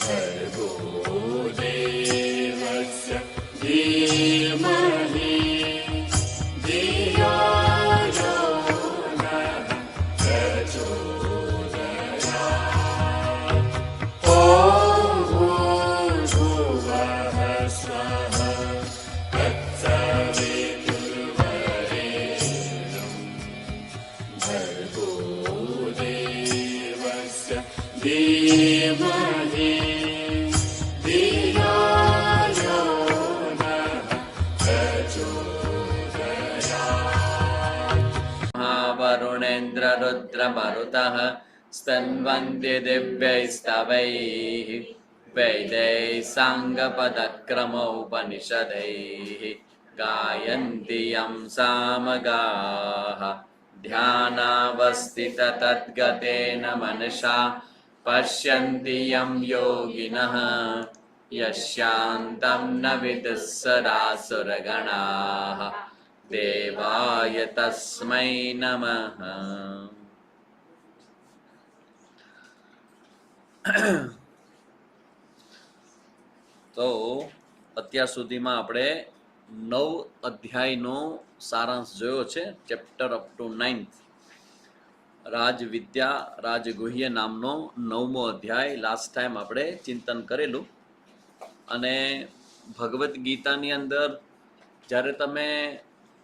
भर्गो देवस्य धीमहि धियो यो नः प्रचोदयात्। ॐ भूर्भुवः स्वः तत्सवितुर्वरेण्यं भर्गो देवस्य धीमहि धियो यो नः प्रचोदयात्। महावरुणेन्द्ररुद्रमरुतः स्तन्वन्ति दिव्यैस्तवैः वैदैः साङ्गपदक्रमोपनिषदैः गायन्ति यं सामगाः ध्यानावस्थिततद्गतेन मनसा पश्यन्ति यं योगिनः यस्यान्तं न विदुःसरासुरगणाः देवाय तस्मै नमः। તો અત્યાર સુધીમાં આપણે 9 અધ્યાયનો સારાંશ જોયો છે, ચેપ્ટર અપ ટુ 9th રાજવિદ્યા રાજગુહ્ય નામનો 9મો અધ્યાય લાસ્ટ ટાઈમ આપણે ચિંતન કરેલું. અને ભગવદ્ ગીતાની અંદર જ્યારે તમે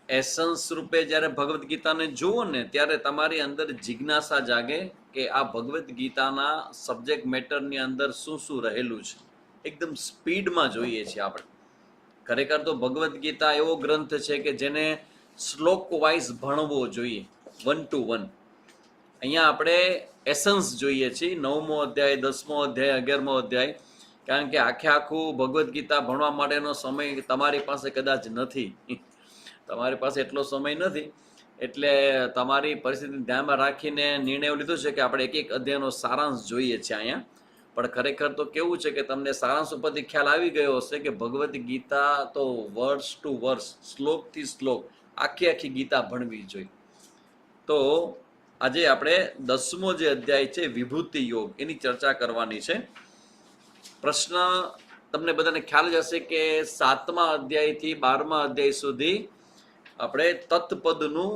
એસન્સ રૂપે જ્યારે ભગવદ્ ગીતાને જુઓ ને ત્યારે તમારી અંદર જિજ્ઞાસા જાગે કે આ ભગવદ્ ગીતાના સબ્જેક્ટ મેટરની અંદર શું શું રહેલું છે. એકદમ સ્પીડમાં જોઈએ છીએ આપણે. ખરેખર તો ભગવદ્ ગીતા એવો ગ્રંથ છે કે જેને શ્લોક વાઇઝ ભણવો જોઈએ, 1 to 1. અહીંયા આપણે એસન્સ જોઈએ છીએ, 9મો અધ્યાય, 10મો અધ્યાય, 11મો અધ્યાય. કારણ કે આખું ભગવદ્ ગીતા ભણવા માટેનો સમય તમારી પાસે કદાચ નથી, તમારી પાસે એટલો સમય નથી. એટલે તમારી પરિસ્થિતિ ધ્યાનમાં રાખીને નિર્ણય લીધો છે કે આપણે એક એક અધ્યાયનો સારાંશ જોઈએ છીએ અહીંયા. પણ ખરેખર તો કેવું છે કે તમને સારાંશ ઉપરથી ખ્યાલ આવી ગયો હશે કે ભગવદ્ ગીતા તો વર્ષ ટુ વર્ષ, શ્લોકથી શ્લોક આખી ગીતા ભણવી જોઈએ. તો આજે આપણે 10મો જે અધ્યાય છે વિભૂતિ યોગ, એની ચર્ચા કરવાની છે. પ્રશ્ન તમને બધાને ખ્યાલ જ હશે કે 7મા અધ્યાયથી 12મા અધ્યાય સુધી આપણે તત્પદનું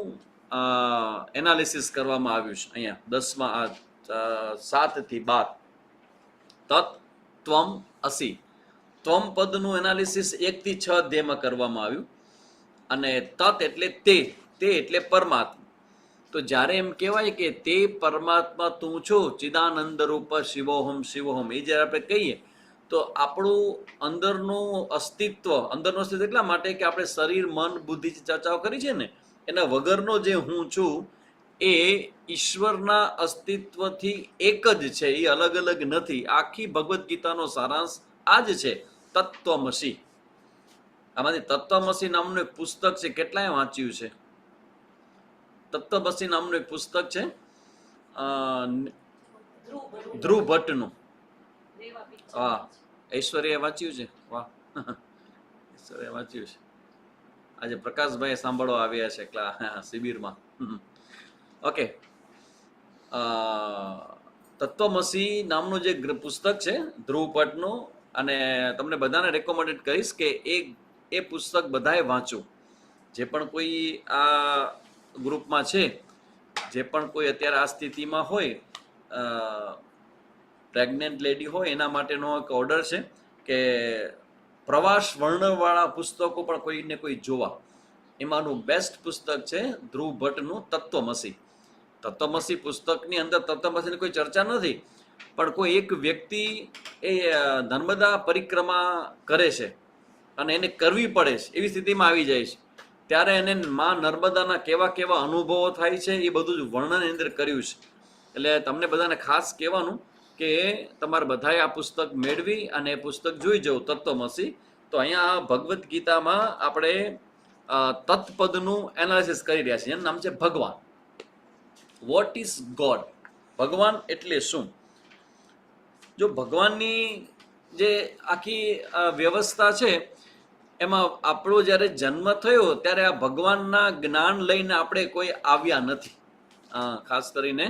એનાલિસિસ કરવામાં આવ્યું છે. અહીંયા 10મા 7 થી 12 તત્ ત્વમ અસી, ત્વમ પદનું એનાલિસિસ 1 થી 6 અધ્યાયમાં કરવામાં આવ્યું. અને તત એટલે તે એટલે પરમાત્મા. તો જ્યારે એમ કહેવાય કે તે પરમાત્મા તું છો, ચિદાનંદ રૂપ શિવોહમ શિવોહમ, એ જ્યારે આપણે કહીએ તો આપણું અંદરનું અસ્તિત્વ એટલા માટે કે આપણે શરીર, મન, બુદ્ધિ ચર્ચાઓ કરી છે ને, એના વગરનો જે હું છું એ ઈશ્વરના અસ્તિત્વથી એક જ છે, એ અલગ અલગ નથી. આખી ભગવદ્ ગીતાનો સારાંશ આ જ છે, તત્વમસી. આમાંથી તત્વમસી નામનું એક પુસ્તક છે, કેટલાય વાંચ્યું છે? તત્વમસી નામનું એક પુસ્તક છે ધ્રુવ ભટ્ટનું. વાહ, ઐશ્વર્યા વાંચ્યું છે? વાહ, ઐશ્વર્યા વાંચ્યું છે. આજે પ્રકાશભાઈ સાંભળવા આવ્યા છે શિબિરમાં. ઓકે, તત્વમસી નામનું જે પુસ્તક છે ધ્રુવ ભટ્ટનું, અને તમને બધાને રેકોમેન્ડેડ કરીશ કે એ પુસ્તક બધાએ વાંચો. જે પણ કોઈ આ ગ્રુપમાં છે, જે પણ કોઈ અત્યારે આ સ્થિતિમાં હોય, પ્રેગ્નેન્ટ લેડી હોય, એના માટેનો એક ઓર્ડર છે કે પ્રવાસ વર્ણનવાળા પુસ્તકો પણ કોઈને કોઈ જોવા. એમાંનું બેસ્ટ પુસ્તક છે ધ્રુવ ભટ્ટનું તત્વમસી. તત્વમસી પુસ્તકની અંદર તત્વમસીની કોઈ ચર્ચા નથી, પણ કોઈ એક વ્યક્તિ એ નર્મદા પરિક્રમા કરે છે અને એને કરવી પડે છે, એવી સ્થિતિમાં આવી જાય છે. ત્યારે એને માં નર્મદાના કેવા અનુભવો થાય છે એ બધું જ વર્ણન અંદર કર્યું છે. એટલે તમને બધાને ખાસ કહેવાનું કે તમારે બધાએ આ પુસ્તક મેળવી અને એ પુસ્તક જોઈ જવું, તત્વમસી. તો અહીંયા ભગવદ્ ગીતામાં આપણે તત્પદનું એનાલિસિસ કરી રહ્યા છીએ. એનું નામ છે ભગવાન. What is God? ભગવાન એટલે શું? જો ભગવાનની જે આખી વ્યવસ્થા છે એમાં આપણો જ્યારે જન્મ થયો ત્યારે આ ભગવાનના જ્ઞાન લઈને આપણે કોઈ આવ્યા નથી. ખાસ કરીને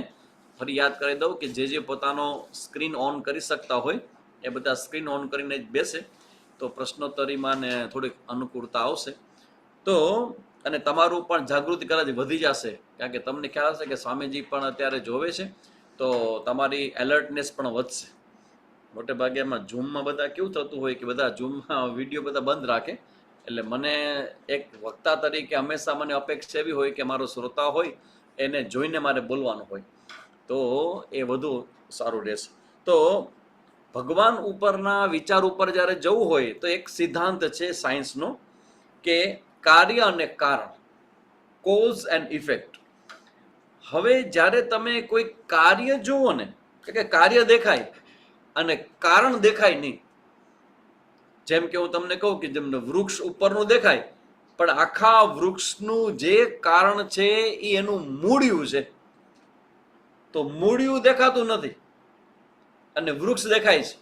ફરી યાદ કરી દઉં કે જે પોતાનો સ્ક્રીન ઓન કરી શકતા હોય એ બધા સ્ક્રીન ઓન કરીને જ બેસે તો પ્રશ્નોત્તરીમાં ને થોડીક અનુકૂળતા આવશે. તો અને તમારું પણ જાગૃતિ કદાચ વધી જશે, કારણ કે તમને ખ્યાલ હશે કે સ્વામીજી પણ અત્યારે જોવે છે, તો તમારી એલર્ટનેસ પણ વધશે. મોટે ભાગે એમાં ઝૂમમાં બધા કેવું થતું હોય કે બધા ઝૂમમાં વિડીયો બધા બંધ રાખે, એટલે મને એક વક્તા તરીકે હંમેશા મને અપેક્ષા એવી હોય કે મારો શ્રોતા હોય એને જોઈને મારે બોલવાનું હોય, તો એ વધુ સારું રહેશે. તો ભગવાન ઉપરના વિચાર ઉપર જ્યારે જવું હોય તો એક સિદ્ધાંત છે સાયન્સનો કે કાર્ય અને કારણ, કોઝ એન્ડ ઇફેક્ટ. હવે જ્યારે તમે કોઈ કાર્ય જુઓ ને, કે કાર્ય દેખાય અને કારણ દેખાય નહીં. જેમ કે હું તમને કહું કે જેમ વૃક્ષ ઉપરનું દેખાય પણ આખા વૃક્ષનું જે કારણ છે એ એનું મૂળિયું છે, તો મૂળિયું દેખાતું નથી અને વૃક્ષ દેખાય છે.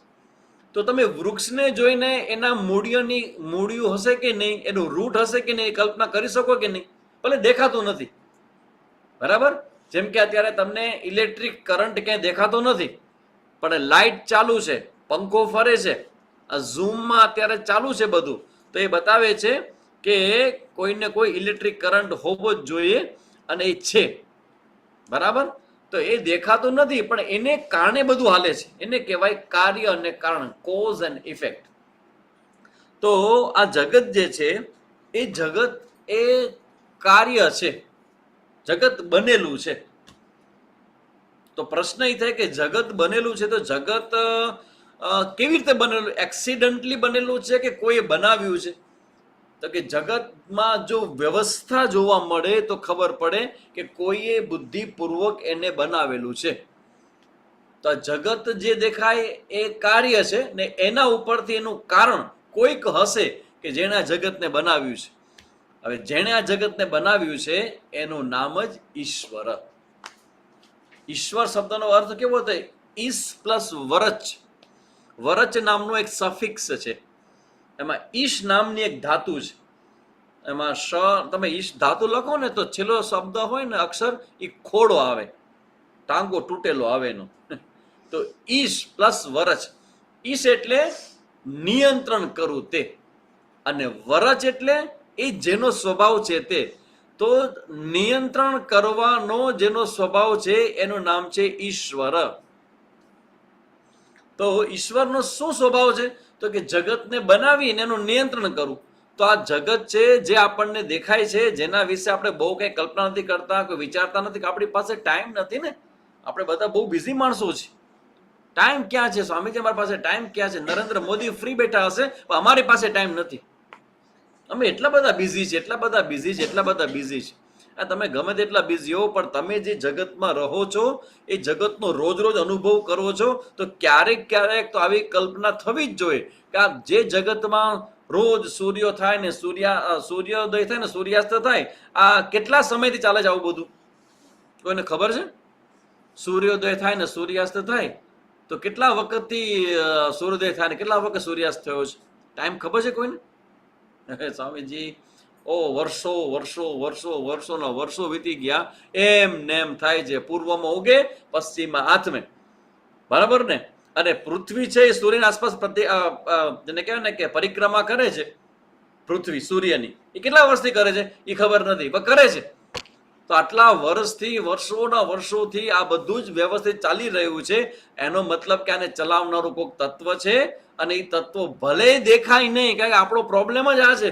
તો તમે વૃક્ષને જોઈને એના મૂળિયું હશે કે નહીં, એનું રૂટ હશે કે નહીં, કલ્પના કરી શકો કે નહીં? ભલે દેખાતું નથી, બરાબર. જેમ કે અત્યારે તમને ઇલેક્ટ્રિક કરંટ ક્યાંય દેખાતો નથી, પણ લાઇટ ચાલુ છે, પંખો ફરે છે, આ ઝૂમમાં અત્યારે ચાલુ છે બધું, તો એ બતાવે છે કે કોઈને કોઈ ઇલેક્ટ્રિક કરંટ હોવો જ જોઈએ અને એ છે, બરાબર. તો એ દેખાતું નથી પણ એને કારણે બધું હાલે છે, એને કહેવાય કાર્ય અને કારણ, કોઝ એન્ડ ઇફેક્ટ. તો આ જગત જે છે એ જગત એ કાર્ય છે, જગત બનેલું છે. તો પ્રશ્ન એ થાય કે જગત બનેલું છે તો જગત કેવી રીતે બનેલું? એક્સિડન્ટલી બનેલું છે કે કોઈએ બનાવ્યું છે? તો કે જગતમાં જો વ્યવસ્થા જોવા મળે તો ખબર પડે કે કોઈએ બુદ્ધિપૂર્વક એને બનાવેલું છે. તો આ જગત જે દેખાય એ કાર્ય છે ને એના ઉપરથી એનું કારણ કોઈક હશે કે જેણે આ જગતને બનાવ્યું છે. હવે જેણે આ જગતને બનાવ્યું છે એનું નામ જ ઈશ્વર. ઈશ્વર શબ્દનો અર્થ કેવો થાય? ઈશ પ્લસ વરચ. વરચ નામનો એક સફિક્સ છે, એમાં ઈશ નામની એક ધાતુ છે. એમાં તમે ઈશ ધાતુ લખો ને તો છેલ્લો શબ્દ હોય ને અક્ષર એ ખોડો આવે, ટાંગો તૂટેલો આવે એનો. તો ઈશ પ્લસ વરચ. ઈશ એટલે નિયંત્રણ કરવું તે, અને વરચ એટલે એ જેનો સ્વભાવ છે તે. તો નિયંત્રણ કરવાનો જેનો સ્વભાવ છે એનું નામ છે ઈશ્વર. તો ઈશ્વરનો શું સ્વભાવ છે? તો કે જગતને બનાવીને એનું નિયંત્રણ કરવું. તો આ જગત છે જે આપણને દેખાય છે, જેના વિશે આપણે બહુ કઈ કલ્પના નથી કરતા, કોઈ વિચારતા નથી, કે આપણી પાસે ટાઈમ નથી ને. આપણે બધા બહુ બિઝી માણસો છે. ટાઈમ ક્યાં છે સ્વામીજી? અમારી પાસે ટાઈમ ક્યાં છે? નરેન્દ્ર મોદી ફ્રી બેઠા હશે પણ અમારી પાસે ટાઈમ નથી. અમે એટલા બધા બિઝી છે, એટલા બધા બિઝી છે, એટલા બધા બિઝી છે. આ તમે ગમે તેટલા બિઝી હો પણ તમે જે જગતમાં રહો છો એ જગતનો રોજ રોજ અનુભવ કરો છો, તો ક્યારેક ક્યારેક તો આવી કલ્પના થવી જ જોઈએ કે આ જે જગતમાં રોજ સૂર્યો થાય ને સૂર્યોદય થાય ને સૂર્યાસ્ત થાય, આ કેટલા સમયથી ચાલે છે આવું બધું? કોઈને ખબર છે? સૂર્યોદય થાય ને સૂર્યાસ્ત થાય તો કેટલા વખતથી સૂર્યોદય થાય ને કેટલા વખત સૂર્યાસ્ત થયો છે? ટાઈમ ખબર છે કોઈને? સ્વામીજી વર્ષો વર્ષો વર્ષો વર્ષોના વર્ષો વીતી ગયા, એમ નેમ થાય છે. પૂર્વમાં ઉગે પશ્ચિમમાં આથમે, બરાબર ને? અને પૃથ્વી છે એ સૂર્યના આસપાસ જેને કહેવાય ને કે પરિક્રમા કરે છે પૃથ્વી સૂર્યની. એ કેટલા વર્ષથી કરે છે એ ખબર નથી, પણ કરે છે. તો આટલા વર્ષથી વર્ષોના વર્ષોથી આ બધું જ વ્યવસ્થિત ચાલી રહ્યું છે. એનો મતલબ કે આને ચલાવનારું કોઈક તત્વ છે, અને એ તત્વ ભલે દેખાય નહીં, કારણ કે આપણો પ્રોબ્લેમ જ આ છે.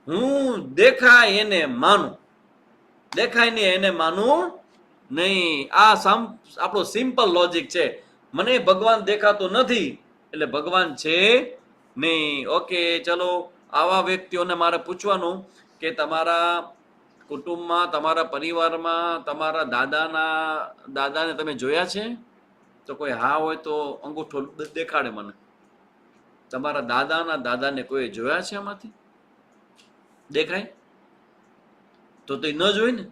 હું દેખાય એને માનું, દેખાય નહીં એને માનું નહીં. આ આપણો સિમ્પલ લોજિક છે. મને ભગવાન દેખાતો નથી એટલે ભગવાન છે નહીં. ઓકે, ચલો. આવા વ્યક્તિઓને મારે પૂછવાનું કે તમારા કુટુંબમાં, તમારા પરિવારમાં તમારા દાદાને તમે જોયા છે? તો કોઈ હા હોય તો અંગૂઠો દેખાડે મને. તમારા દાદાને કોઈ જોયા છે? આમાંથી દેખાય તો ન જોઈ ને.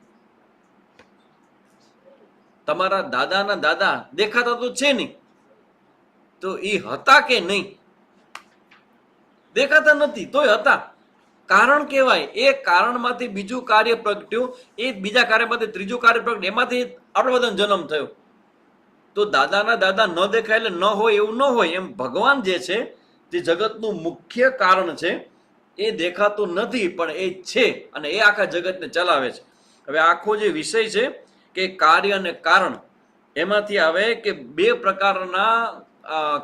તમારા દાદા દેખાતા તો છે નહીં, તો એ હતા કે નહીં? દેખાતા નથી તોય હતા. કારણ કહેવાય. એ કારણમાંથી બીજું કાર્ય પ્રગટ્યું, એ બીજા કાર્યમાંથી ત્રીજું કાર્ય પ્રગટ્યું, એમાંથી આપણે બધાનો જન્મ થયો. તો દાદાના દાદા ન દેખાય એટલે ન હોય એવું ન હોય. એમ ભગવાન જે છે તે જગતનું મુખ્ય કારણ છે, એ દેખાતું નથી પણ એ છે અને એ આખા જગતને ચલાવે છે. હવે આખો જે વિષય છે કે કાર્ય અને કારણ, એમાંથી આવે કે બે પ્રકારના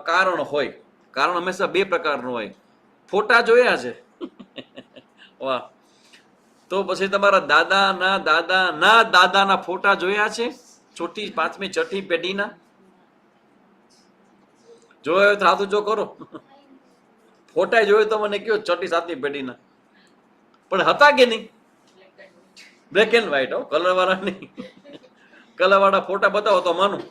કારણ હોય. કારણ હંમેશા બે પ્રકારનું હોય. ફોટા જોયા છે? વાહ. તો પછી તમારા દાદાના ફોટા જોયા છે? ચોથી, પાંચમી, છઠ્ઠી પેઢીના જોયો તો હાથું જો કરો. ફોટા જોયો તો મને કયો છઠ્ઠી, સાતમી પેઢીના પણ હતા કે નહીં? બ્લેક એન્ડ વ્હાઈટ, કલર વાળા નહીં. કલર વાળા ફોટા બતાવો તો માનું.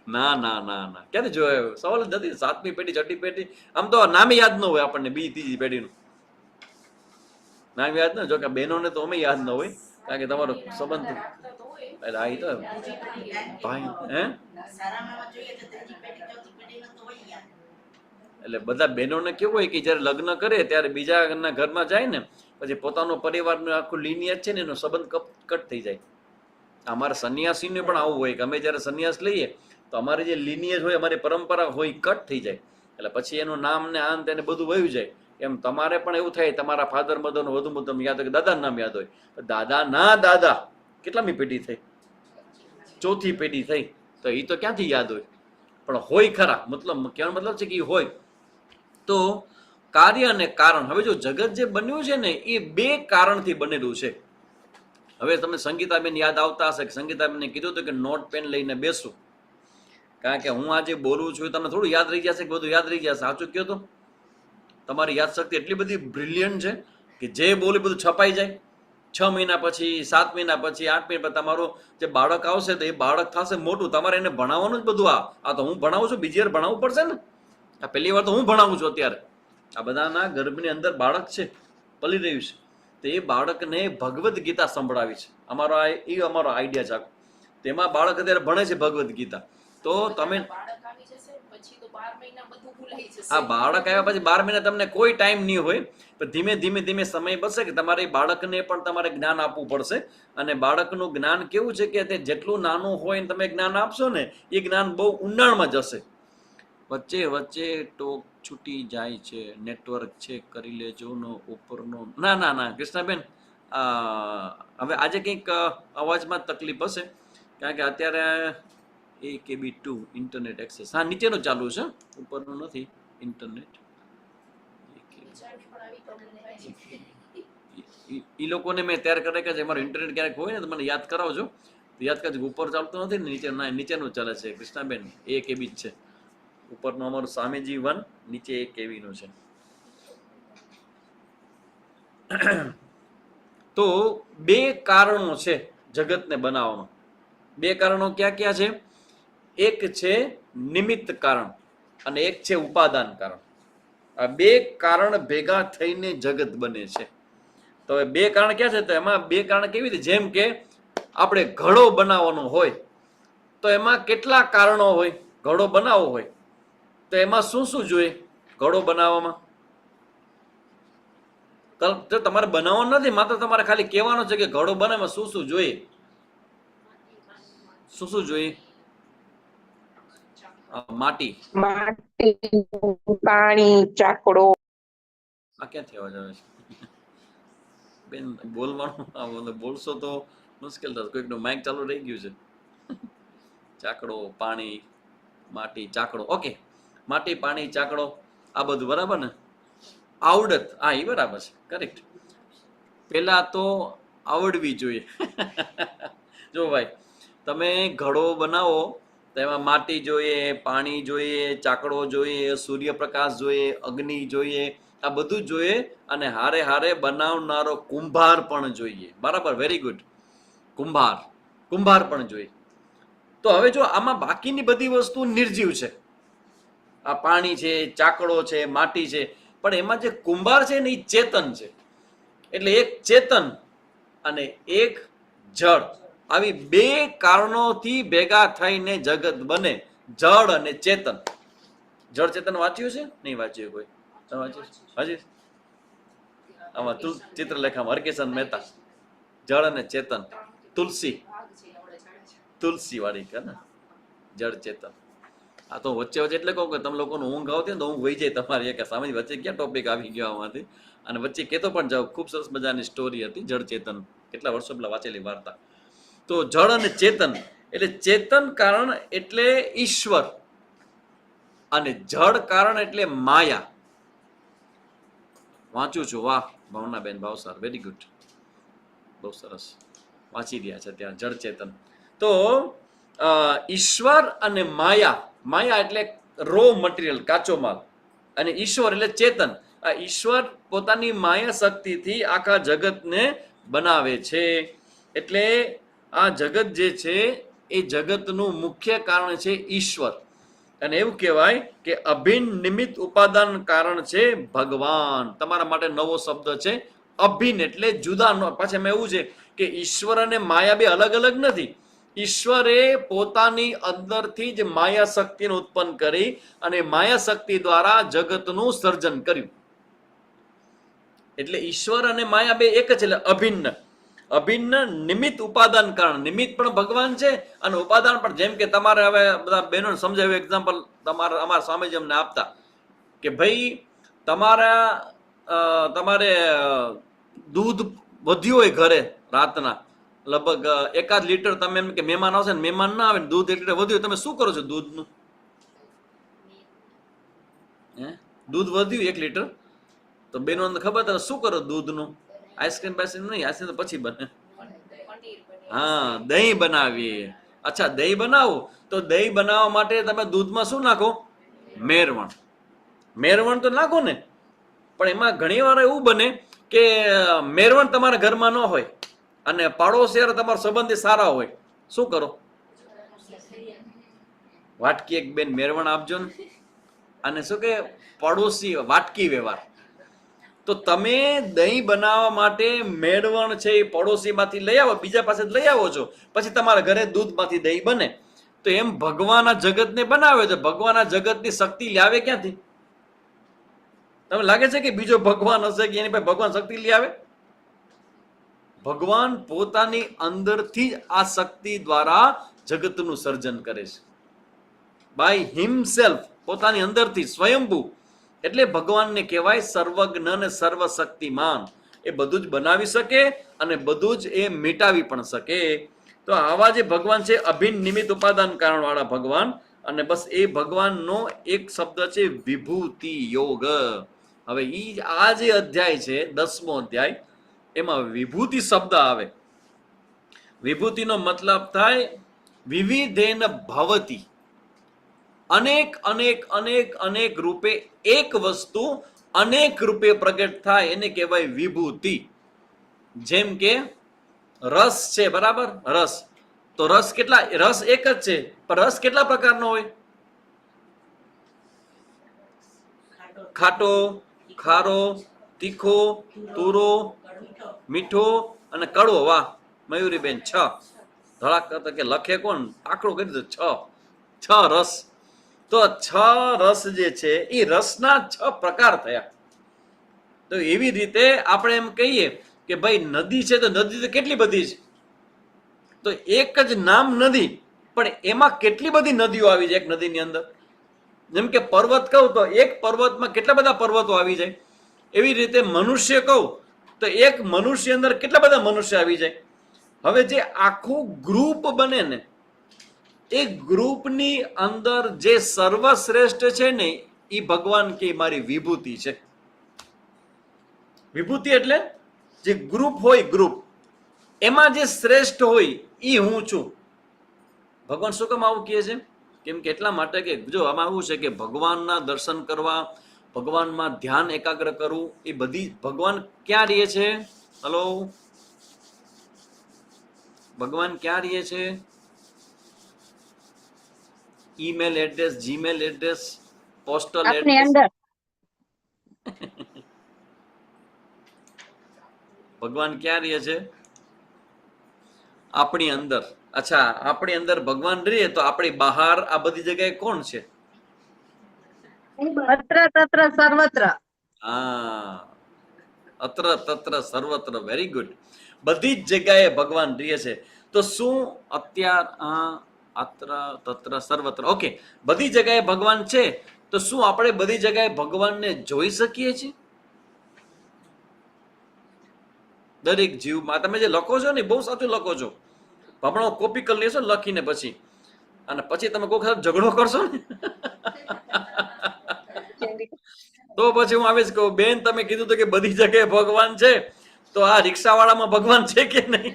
ના ના ના ના, ક્યાંથી જોયો? સવાલ જ નથી. સાતમી પેઢી, છઠ્ઠી પેઢી, આમ તો નામ યાદ ન હોય આપણને. બીજી, ત્રીજી પેઢીનું નામ યાદ ન. જો કે બહેનોને તો અમે યાદ ન હોય, કારણ કે તમારો સંબંધ એટલે આ તો ભાઈ એટલે બધા બહેનોને કેવું હોય કે જયારે લગ્ન કરે ત્યારે બીજાના ઘરમાં જાય ને પછી પોતાનો પરિવારનું આખું લિનિયજ છે ને એનો સંબંધ કટ થઈ જાય. અમારા સંન્યાસીને પણ આવું હોય કે અમે જયારે સંન્યાસ લઈએ તો અમારી જે લિનિયજ હોય, અમારી પરંપરા હોય, કટ થઈ જાય. એટલે પછી એનું નામ ને આન તેને બધું વયું જાય. એમ તમારે પણ એવું થાય, તમારા ફાધર મધરનું વધુ તમને યાદ હોય, દાદાનું નામ યાદ હોય. દાદાના દાદા કેટલામી પેઢી થઈ? ચોથી પેઢી થઈ. તો એ તો ક્યાંથી યાદ હોય? પણ હોય ખરા. મતલબ કહેવાનો મતલબ છે કે એ હોય. તો કાર્ય અને કારણ, હવે જો જગત જે બન્યું છે ને એ બે કારણથી બનેલું છે. હવે તમે સંગીતાબેન યાદ આવતા હશે કે સંગીતાબેનને કીધું હતું કે નોટ પેન લઈને બેસું, કારણ કે હું આજે બોલું છું તમને થોડું યાદ રહી જશે, કે બધું યાદ રહી જશે. સાચું કહો તો તમારી યાદશક્તિ એટલી બધી બ્રિલિયન્ટ છે કે જે બોલે બધું છપાઈ જાય. 6 મહિના પછી, 7 મહિના પછી, 8 મહિના પછી તમારું જે બાળક આવશે તો એ બાળક થશે મોટું. તમારે એને ભણાવવાનું જ બધું. આ તો હું ભણાવું છું, બીજી વાર ભણાવવું પડશે ને. આ પહેલી વાર તો હું ભણાવું છું અત્યારે. આ બધાના ગર્ભની અંદર બાળક છે, પલી રહ્યું છે. તો એ બાળકને ભગવદ્ ગીતા સંભળાવી છે. અમારો આઈડિયા છે. તેમાં બાળક અત્યારે ભણે છે ભગવદ્ ગીતા. તો તમે આ બાળક આવ્યા પછી 12 મહિના તમને કોઈ ટાઈમ નહીં હોય, પણ ધીમે ધીમે ધીમે સમય બચશે કે તમારે બાળકને પણ તમારે જ્ઞાન આપવું પડશે. અને બાળકનું જ્ઞાન કેવું છે કે તે જેટલું નાનું હોય ને તમે જ્ઞાન આપશો ને એ જ્ઞાન બહુ ઊંડાણમાં જશે. વચ્ચે વચ્ચે ટોક છૂટી જાય છે, નેટવર્ક ચેક કરી લેજો નો ઉપરનો. ના ના ના કૃષ્ણાબેન, હવે આજે કંઈક અવાજમાં તકલીફ હશે, કારણ કે અત્યારે AKB2 ઇન્ટરનેટ એક્સેસ, હા નીચેનું ચાલુ છે, ઉપરનું નથી ઇન્ટરનેટ. એ લોકોને મેં તૈયાર કરે કે અમારું ઇન્ટરનેટ ક્યારેક હોય ને તો મને યાદ કરાવજો. યાદ કરજો ઉપર ચાલતું નથી ને નીચેનું ચાલે છે. કૃષ્ણાબેન AKB જ છે. ઉપરનું અમારું સ્વામીજી 1, નીચે AKB નું છે. તો બે કારણો છે જગતને બનાવવામાં. બે કારણો ક્યાં ક્યાં છે? એક છે નિમિત્ત કારણ અને એક છે ઉપાદાન કારણ. આ બે કારણ ભેગા થઈને જગત બને છે. તો હવે બે કારણ ક્યાં છે? તો એમાં બે કારણ કેવી રીતે? જેમ કે આપણે ઘડો બનાવવાનો હોય તો એમાં કેટલા કારણો હોય? ઘડો બનાવવો હોય તો એમાં શું શું જોઈએ ઘડો બનાવવામાં? તો તમારે બનાવવાનો નથી, માત્ર તમારે ખાલી કહેવાનો છે કે ઘડો બનાવવામાં શું શું જોઈએ. શું શું જોઈએ? માટી, પાણી, ચાકડો. આ ક્યાંથી અવાજ આવે છે બેન? બોલવાનું બોલશો તો મુશ્કેલ થશે. કોઈકનું માઇક ચાલુ રહી ગયું છે. ચાકડો, પાણી, માટી, ચાકડો. ઓકે, માટી, પાણી, ચાકડો, આ બધું બરાબર ને? આવડત, હા એ બરાબર છે, કરેક્ટ. પેલા તો આવડવી જોઈએ. જો ભાઈ, તમે ઘડો બનાવો તો એમાં માટી જોઈએ, પાણી જોઈએ, ચાકડો જોઈએ, સૂર્યપ્રકાશ જોઈએ, અગ્નિ જોઈએ, આ બધું જોઈએ. અને હારે હારે બનાવનારો કુંભાર પણ જોઈએ. બરાબર, વેરી ગુડ. કુંભાર પણ જોઈએ. તો હવે જો આમાં બાકીની બધી વસ્તુ નિર્જીવ છે. આ પાણી છે, ચાકડો છે, માટી છે, પણ એમાં જે કુંભાર છે ને એ ચેતન છે. એટલે એક ચેતન અને એક જળ, આવી બે કારણોથી ભેગા થઈને જગત બને. જળ અને ચેતન. જળ ચેતન વાંચ્યું છે? નહીં વાંચ્યું કોઈ? વાંચ્યું હજી? આમાં ચિત્રલેખામાં હરકિશન મહેતા, જળ અને ચેતન, તુલસી વાળી કે ને જળ ચેતન. આ તો વચ્ચે વચ્ચે એટલે કહું કે તમે લોકોનું ઊંઘ આવતી ને તો ઊંઘ વહી જાય તમારી કે સામે વચ્ચે ક્યાં ટોપિક આવી ગયો આમાંથી, અને વચ્ચે કહેતો પણ જાવ. ખૂબ સરસ મજાની સ્ટોરી હતી જળ ચેતન, કેટલા વર્ષો પહેલા વાંચેલી વાર્તા. તો જળ અને ચેતન એટલે ચેતન કારણ એટલે ઈશ્વર અને જળ કારણ એટલે માયા. વાંચું છું, વાહ ભાવનાબેન ભાવસાર, વેરી ગુડ, બહુ સરસ વાંચી રહ્યા છે ત્યાં જળ ચેતન. તો ઈશ્વર અને માયા, માયા એટલે રો મટીરિયલ, કાચો માલ, અને ઈશ્વર એટલે ચેતન. આ ઈશ્વર પોતાની માયા શક્તિથી આખા જગતને બનાવે છે. એટલે આ જગત જે છે એ જગતનું મુખ્ય કારણ છે ઈશ્વર. અને એવું કહેવાય કે અભિન્ન નિમિત્ત ઉપાદાન કારણ છે ભગવાન. તમારા માટે નવો શબ્દ છે અભિન્ન, એટલે જુદા. પાછા એમાં એવું છે કે ઈશ્વર અને માયા બે અલગ અલગ નથી. ઈશ્વરે પોતાની અંદરથી જ માયા શક્તિને ઉત્પન્ન કરી અને માયા શક્તિ દ્વારા જગતનું સર્જન કર્યું. એટલે ઈશ્વર અને માયા બે એક જ, એટલે અભિન્ન. અભિન્ન નિમિત્ત ઉપાદાન કારણ. નિમિત્ત પણ ભગવાન છે અને ઉપાદાન પણ. જેમ કે તમારે હવે બધા બહેનોને સમજાવ્યું એક્ઝામ્પલ અમારા સ્વામીજી અમને આપતા કે ભાઈ તમારે દૂધ વધ્યું હોય ઘરે રાતના લગભગ 1 લીટર, તમે એમ કે મહેમાન આવશે ને મહેમાન ના આવે ને દૂધ 1 લીટર વધ્યું, તમે શું કરો છો દૂધનું? દૂધ વધ્યું 1 લીટર તો બેનો ખબર તમે શું કરો દૂધનું? આઈસ્ક્રીમ બાઈસ્ક્રીમ નહીં, આઈસ્ક્રીમ તો પછી બને. હા, દહીં બનાવીએ. અચ્છા, દહીં બનાવો તો દહીં બનાવવા માટે તમે દૂધમાં શું નાખો? મેરવણ. મેરવણ તો નાખો ને, પણ એમાં ઘણી વાર એવું બને કે મેરવણ તમારા ઘરમાં ન હોય અને પાડોશી તમારા સંબંધી સારા હોય, શું કરો? વાટકી એક બેન મેરવણ આપજો ને. અને શું કે પડોશી વાટકી વ્યવહાર. તો તમે દહીં બનાવવા માટે મેળવણ છે એ પડોશીમાંથી લઈ આવો, બીજા પાસે લઈ આવો છો, પછી તમારા ઘરે દૂધમાંથી દહીં બને. તો એમ ભગવાન આ જગતને બનાવે છે. ભગવાન આ જગતની શક્તિ લાવે ક્યાંથી? તમને લાગે છે કે બીજો ભગવાન હશે કે એની પાસે ભગવાન શક્તિ લઈ આવે? ભગવાન પોતાની અંદરથી જ આ શક્તિ દ્વારા જગતનું સર્જન કરે છે. બાય હિમસેલ્ફ, પોતાની અંદરથી સ્વયંભૂ. એટલે ભગવાનને કહેવાય સર્વજ્ઞ અને સર્વશક્તિમાન. એ બધું જ બનાવી શકે અને બધું જ એ મિટાવી પણ શકે. તો આવા જે ભગવાન છે અભિન્ન નિમિત્ત ઉપાદાન કારણ વાળા ભગવાન. અને બસ એ ભગવાનનો એક શબ્દ છે વિભૂતિ યોગ. હવે આ જે અધ્યાય છે 10મો અધ્યાય, એમાં વિભૂતિ શબ્દ આવે. વિભૂતિનો મતલબ થાય વિવિધેન ભવતી. અનેક અનેક અનેક અનેક રૂપે એક વસ્તુ અનેક રૂપે પ્રગટ થાય એને કહેવાય વિભૂતિ. જેમ કે રસ છે, બરાબર? રસ તો રસ કેટલા? રસ એક જ છે, પણ રસ કેટલા પ્રકારનો હોય? ખાટો, ખારો, તીખો, તુરો, મીઠો અને કડવો. વાહ મયુરીબેન, 6 ધડાક કે લખે કોણ? આંકડો કરી દો, 6 રસ. તો 6 રસ જે છે એ રસના 6 પ્રકાર થયા. તો એવી રીતે આપણે એમ કહીએ કે ભાઈ નદી છે તો નદી તો કેટલી બધી છે. તો એક જ નામ નદી, પણ એમાં કેટલી બધી નદીઓ આવી જાય એક નદીની અંદર. જેમ કે પર્વત કહું તો એક પર્વતમાં કેટલા બધા પર્વતો આવી જાય. એવી રીતે મનુષ્ય કહું તો એક મનુષ્ય અંદર કેટલા બધા મનુષ્ય આવી જાય. હવે જે આખું ગ્રુપ બને ને, એ ગ્રુપની અંદર જે સર્વશ્રેષ્ઠ છે ને એ ભગવાન કે મારી વિભૂતિ છે. વિભૂતિ એટલે જે ગ્રુપ હોય, ગ્રુપ એમાં જે શ્રેષ્ઠ હોય એ હું છું. ભગવાન શું કામ આવું કહે છે? કેમ કે એટલા માટે કે જો આમાં આવું છે કે ભગવાનના દર્શન કરવા, ભગવાનમાં ધ્યાન એકાગ્ર કરવું, એ બધી ભગવાન ક્યાં રહે છે? હલો, ભગવાન ક્યાં રહે છે? Email address, Gmail address, postal address, ભગવાન ક્યાં રહે છે? આપણી અંદર. અચ્છા, આપણી અંદર ભગવાન રહે તો આપણી બહાર આ બધી જગ્યાએ કોણ છે? અત્ર તત્ર સર્વત્ર. હા, અત્ર તત્ર સર્વત્ર. Very good. બધી જ જગ્યાએ ભગવાન રહે છે. તો શું અત્ર તત્ર સર્વત્ર. ઓકે, બધી જગ્યાએ ભગવાન છે, તો શું આપણે બધી જગ્યાએ ભગવાનને જોઈ શકીએ છીએ? દરેક જીવમાં તમે જે લખો છો ને બહુ સાચું લખો છો. હમણાં કોપી કરી લેશો ને લખીને પછી, અને પછી તમે કોઈ વખત ઝઘડો કરશો ને તો પછી હું આવીશ કહું, બેન તમે કીધું હતું કે બધી જગ્યાએ ભગવાન છે, તો આ રિક્ષાવાળામાં ભગવાન છે કે નહીં,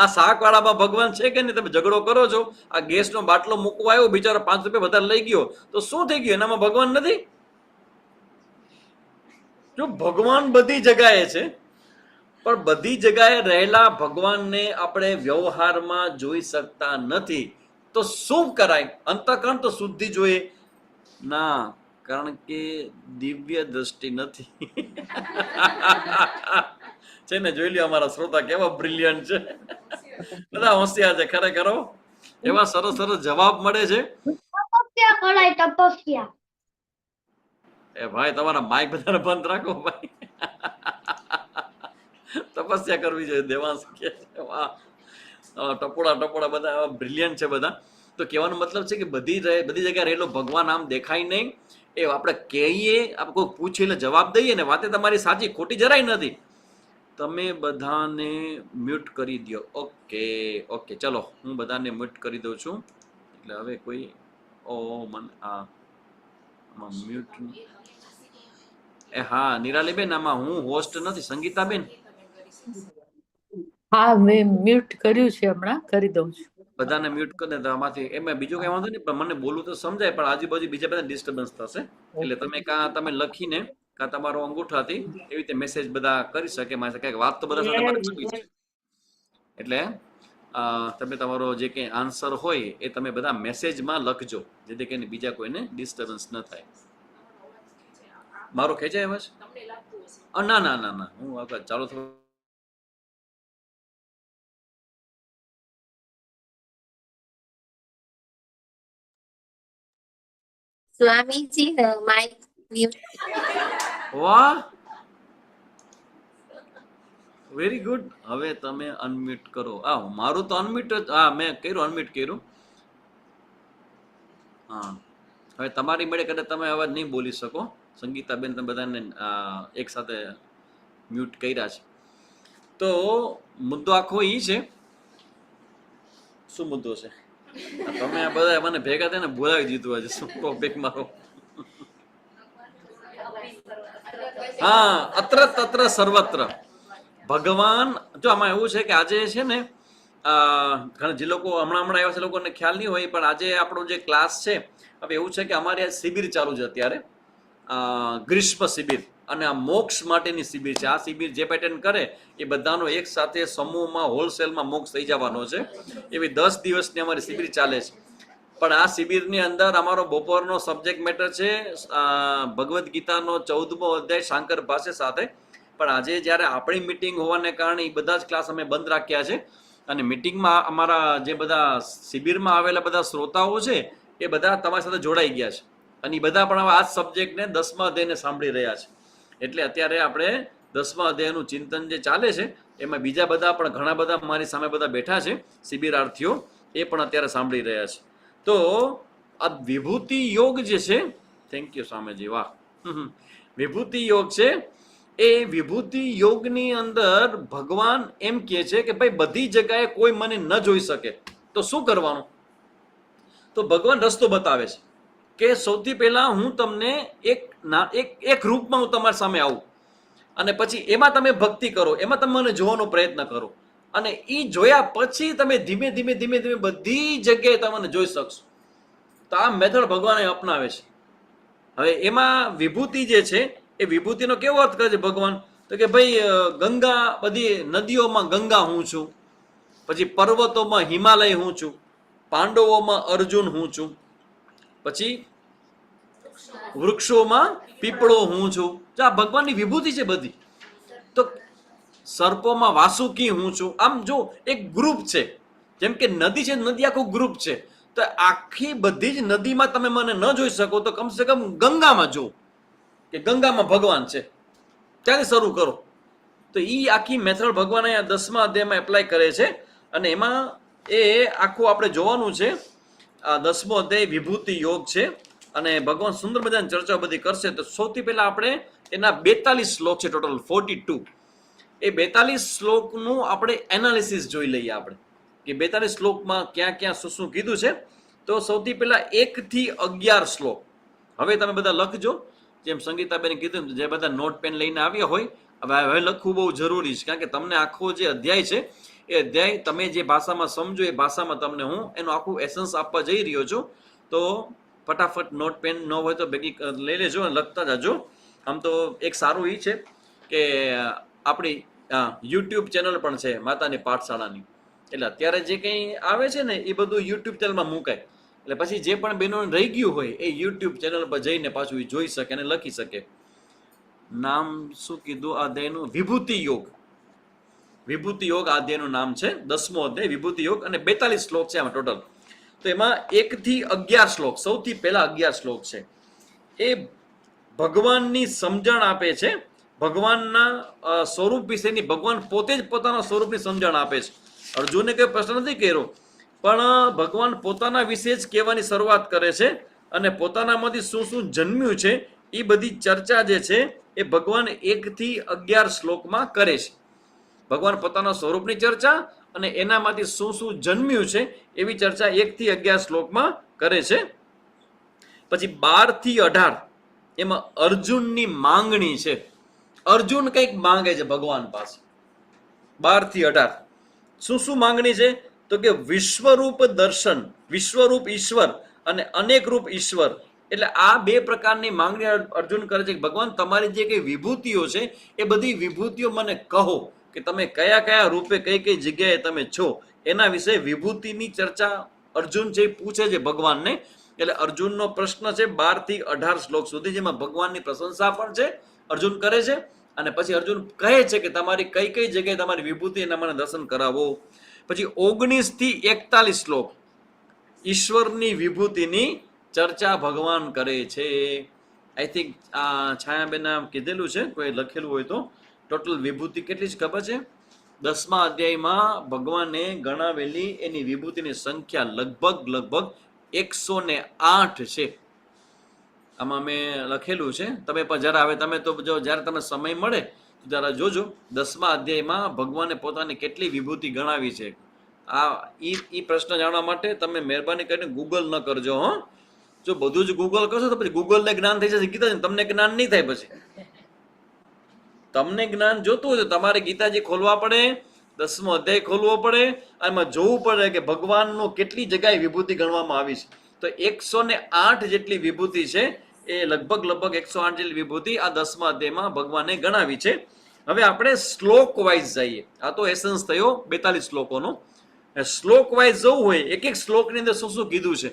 આ શાકવાળામાં ભગવાન છે કે નહીં? તમે ઝઘડો કરો છો. આ ગેસનો બાટલો મૂકવા આવ્યો, બિચારો 5 રૂપિયા વધારે લઈ ગયો, તો શું થઈ ગયું? એનામાં ભગવાન નથી? જો ભગવાન બધી જગ્યાએ છે, પણ બધી જગ્યાએ રહેલા ભગવાનને આપણે વ્યવહારમાં જોઈ શકતા નથી, તો શું કરાય? અંતઃકરણ તો શુદ્ધિ જોઈએ ના, કારણ કે દિવ્ય દ્રષ્ટિ નથી. છે ને, જોઈ લ્યો અમારા શ્રોતા કેવા બ્રિલિયન્ટ છે, બધા હોશિયાર છે ખરેખર. એવા સરસ સરસ જવાબ મળે છે. તપસ્યા કરાય, તપસ્યા. એ ભાઈ તમારા માઇક બધાને બંધ રાખો ભાઈ. તપસ્યા કરવી જોઈએ દેવાંશ કે છે. વાહ, ટપોડા ટપોડા બધા બ્રિલિયન્ટ છે બધા. તો કહેવાનો મતલબ છે કે બધી જગ્યાએ રહેલો ભગવાન આમ દેખાય નહીં. એ આપણે કહીએ, આપણે કોઈ પૂછે એટલે જવાબ દઈએ ને, વાતે તમારી સાચી ખોટી જરાય નથી. તમે બધાને મ્યુટ કરી દો. ઓકે ઓકે, ચલો હું બધાને મ્યુટ કરી દઉં છું. એટલે હવે કોઈ મને આમાં મ્યુટ. એ હા નિરાલીબેન, આમાં હું હોસ્ટ નથી, સંગીતાબેન. હા, મેં મ્યુટ કર્યું છે, હમણાં કરી દઉં છું. બધાને મ્યુટ કરી દે. આમાંથી એમાં બીજું કઈ વાંધો નહીં, પણ મને બોલવું તો સમજાય, પણ આજુબાજુ બીજા બધા ડિસ્ટર્બન્સ થશે. એટલે તમે લખીને કાં તમારો અંગૂઠાથી એવી રીતે મેસેજ બધા કરી શકે. કઈક વાત તો બધા સાથે મારે કરવી છે. એટલે તમે તમારો જે કંઈ આન્સર હોય એ તમે બધા મેસેજમાં લખજો, જેથી કરીને બીજા કોઈને ડિસ્ટર્બન્સ ન થાય. મારો ખેંચાય અવાજ? ના ના ના ના, હું ચાલુ થયું. Swamiji mike mute. વાહ, વેરી ગુડ. હવે તમે અનમ્યુટ કરો. મારું તો અનમ્યુટ જ. મેં કર્યું, અનમ્યુટ કર્યું. હા, હવે તમારી મળે કદાચ તમે અવાજ નહીં બોલી શકો. સંગીતાબેન તમે બધાને એક સાથે મ્યુટ કર્યા છે. તો મુદ્દો આખો ઈ છે. શું મુદ્દો છે? તમે આ બધા મને ભેગા થઈને બોલાવી દીધું આજે. શું ટોપિક મારો? હા, અત્ર તત્ર સર્વત્ર ભગવાન. જો આમાં એવું છે કે આજે છે ને, ઘણા જે લોકો હમણાં આવ્યા છે લોકોને ખ્યાલ નહીં હોય, પણ આજે આપણો જે ક્લાસ છે, હવે એવું છે કે અમારે આ શિબિર ચાલુ છે અત્યારે, ગ્રીષ્મ શિબિર, અને આ મોક્ષ માટેની શિબિર છે. આ શિબિર જે પેટર્ન કરે એ બધાનો એક સાથે સમૂહમાં હોલસેલમાં મોક્ષ થઈ જવાનો છે. એવી 10 દિવસની અમારી શિબિર ચાલે છે. પણ આ શિબિરની અંદર અમારો બપોરનો સબ્જેક્ટ મેટર છે ભગવદ્ ગીતાનો 14મો અધ્યાય શાંકર ભાષ્ય સાથે. પણ આજે જ્યારે આપણી મિટિંગ હોવાને કારણે એ બધા જ ક્લાસ અમે બંધ રાખ્યા છે. અને મિટિંગમાં અમારા જે બધા શિબિરમાં આવેલા બધા શ્રોતાઓ છે એ બધા તમારી સાથે જોડાઈ ગયા છે, અને એ બધા પણ આ જ સબ્જેક્ટને 10મા અધ્યાયને સાંભળી રહ્યા છે. એટલે અત્યારે આપણે 10મા અધ્યાયનું ચિંતન જે ચાલે છે એમાં બીજા બધા પણ ઘણા બધા મારી સામે બધા બેઠા છે શિબિરાર્થીઓ, એ પણ અત્યારે સાંભળી રહ્યા છે. તો આ વિભૂતિ યોગ જે છે, થેન્ક યુ સ્વામીજી, વાહ, વિભૂતિ યોગ છે. એ વિભૂતિ યોગની અંદર ભગવાન એમ કહે છે કે ભાઈ બધી જગ્યાએ કોઈ મને ન જોઈ શકે, તો શું કરવાનું? તો ભગવાન રસ્તો બતાવે છે કે સૌથી પહેલા હું તમને એક રૂપમાં હું તમારી સામે આવું, અને પછી એમાં તમે ભક્તિ કરો, એમાં તમે મને જોવાનો પ્રયત્ન કરો, અને એ જોયા પછી તમે ધીમે ધીમે ધીમે ધીમે બધી જગ્યાએ તમને જોઈ શકશો. તો આ મેથડ ભગવાને અપનાવે છે. હવે એમાં વિભૂતિ જે છે એ વિભૂતિનો કેવો અર્થ કરે છે ભગવાન? તો કે ભાઈ ગંગા, બધી નદીઓમાં ગંગા હું છું, પછી પર્વતોમાં હિમાલય હું છું, પાંડવોમાં અર્જુન હું છું, પછી વૃક્ષોમાં પીપળો હું છું. આ ભગવાનની વિભૂતિ છે બધી. તો સર્પોમાં વાસુકી હું છું. આમ જો એક ગ્રુપ છે, જેમ કે નદી છે, નદી આખું ગ્રુપ છે. તો આખી બધી જ નદીમાં તમે મને ન જોઈ શકો તો કમસે કમ ગંગામાં જો કે ગંગામાં ભગવાન છે, ત્યાંથી શરૂ કરો. તો એ આખી મેથડ ભગવાન અહીંયા 10મા અધ્યાયમાં એપ્લાય કરે છે. અને એમાં એ આખું આપણે જોવાનું છે. આ 10મો અધ્યાય વિભૂતિ યોગ છે અને ભગવાન સુંદર મજાની ચર્ચા બધી કરશે. તો સૌથી પહેલા આપણે એના 42 શ્લોક છે, ટોટલ 42. એ 42 શ્લોકનું આપણે એનાલિસિસ જોઈ લઈએ આપણે કે 42 શ્લોકમાં ક્યાં ક્યાં શું શું કીધું છે. તો સૌથી પહેલા 1 થી 11 શ્લોક હવે તમે બધા લખજો, જેમ સંગીતાબેન કીધું, જે બધા નોટ પેન લઈને આવ્યા હોય હવે લખવું બહુ જરૂરી છે, કારણ કે તમને આખો જે અધ્યાય છે એ અધ્યાય તમે જે ભાષામાં સમજો એ ભાષામાં તમને હું એનું આખું એસન્સ આપવા જઈ રહ્યો છું. તો ફટાફટ નોટ પેન ન હોય તો ભેગી લઈ લેજો અને લખતા જાજો. આમ તો એક સારું એ છે કે આપણી યુટ્યુબ ચેનલ પણ છે માતાની પાઠશાળાની, એટલે અત્યારે જે કંઈ આવે છે ને એ બધું યુટ્યુબ ચેનલમાં મુકાય, એટલે પછી જે પણ બહેનો રહી ગયું હોય એ યુટ્યુબ ચેનલ પર જઈને પાછું જોઈ શકે અને લખી શકે. નામ શું કીધું આ અધ્યાયનું? વિભૂતિ યોગ. વિભૂતિ યોગ આ અધ્યાયનું નામ છે, 10મો અધ્યાય વિભૂતિ યોગ, અને 42 શ્લોક છે આમાં ટોટલ. તો એમાં 1 થી 11 શ્લોક, સૌથી પહેલા 11 શ્લોક છે એ ભગવાનની સમજણ આપે છે, ભગવાનના સ્વરૂપ વિશેની, ભગવાન પોતે જ પોતાના સ્વરૂપની સમજણ આપે છે. અર્જુને કોઈ પ્રશ્ન નથી કર્યો, પણ ભગવાન પોતાના વિશે જ કહેવાની શરૂઆત કરે છે અને પોતાનામાંથી શું શું જન્મ્યું છે એ બધી ચર્ચા જે છે એ ભગવાન 1 થી 11 શ્લોકમાં કરે છે. ભગવાન પોતાના સ્વરૂપની ચર્ચા અને એનામાંથી શું શું જન્મ્યું છે એવી ચર્ચા 1 થી 11 શ્લોકમાં કરે છે. પછી 12 થી 18 એમાં અર્જુનની માંગણી છે. અર્જુન કંઈક માંગે છે ભગવાન પાસે. 12 થી 18 શું શું માંગણી છે? તો કે વિશ્વરૂપ દર્શન, વિશ્વરૂપ ઈશ્વર અને અનેક રૂપ ઈશ્વર. એટલે આ બે પ્રકારની માંગણી અર્જુન કરે છે કે ભગવાન તમારી જે કઈ વિભૂતિઓ છે એ બધી વિભૂતિઓ મને કહો કે તમે કયા કયા રૂપે કઈ કઈ જગ્યાએ તમે છો. એના વિશે વિભૂતિની ચર્ચા અર્જુન છે પૂછે છે ભગવાનને. એટલે અર્જુનનો પ્રશ્ન છે 12 થી 18 શ્લોક સુધી, જેમાં ભગવાનની પ્રશંસા પણ છે અર્જુન કરે છે, અને પછી અર્જુન કહે છે કે તમારી કઈ કઈ જગ્યાએ તમારી વિભૂતિ એના મને દર્શન કરાવો. પછી 19 થી 41 શ્લોક ઈશ્વરની વિભૂતિની ચર્ચા ભગવાન કરે છે. આઈ થિંક આ છાયાબેન કીધેલું છે, કોઈ લખેલું હોય તો. ટોટલ વિભૂતિ કેટલી છે ખબર છે? 10મા અધ્યાયમાં ભગવાને ગણાવેલી એની વિભૂતિની સંખ્યા લગભગ 108 છે. આમાં મેં લખેલું છે, તમે પણ જરા હવે તમે તો જો જ્યારે તમને સમય મળે તો જરા જોજો 10મા અધ્યાયમાં ભગવાને પોતાની કેટલી વિભૂતિ ગણાવી છે. આ ઈ પ્રશ્ન જાણવા માટે તમે મહેરબાની કરીને ગૂગલ ન કરજો. હો, જો બધું જ ગૂગલ કરશો તો પછી ગૂગલને જ્ઞાન થઈ જશે ગીતાજી, તમને જ્ઞાન નહીં થાય. પછી તમને જ્ઞાન જોતું હોય તો તમારે ગીતાજી ખોલવા પડે, 10મો અધ્યાય ખોલવો પડે, એમાં જોવું પડે કે ભગવાનનો કેટલી જગ્યાએ વિભૂતિ ગણવામાં આવી છે. તો 108 જેટલી વિભૂતિ છે, એ લગભગ 108 જેટલી વિભૂતિ આ 10મા અધ્યાયમાં ભગવાને ગણાવી છે. હવે આપણે શ્લોક વાઇઝ જઈએ. આ તો એસન્સ થયો 42 શ્લોકોનો. શ્લોક વાઇઝ જવું હોય એક એક શ્લોકની અંદર શું શું કીધું છે.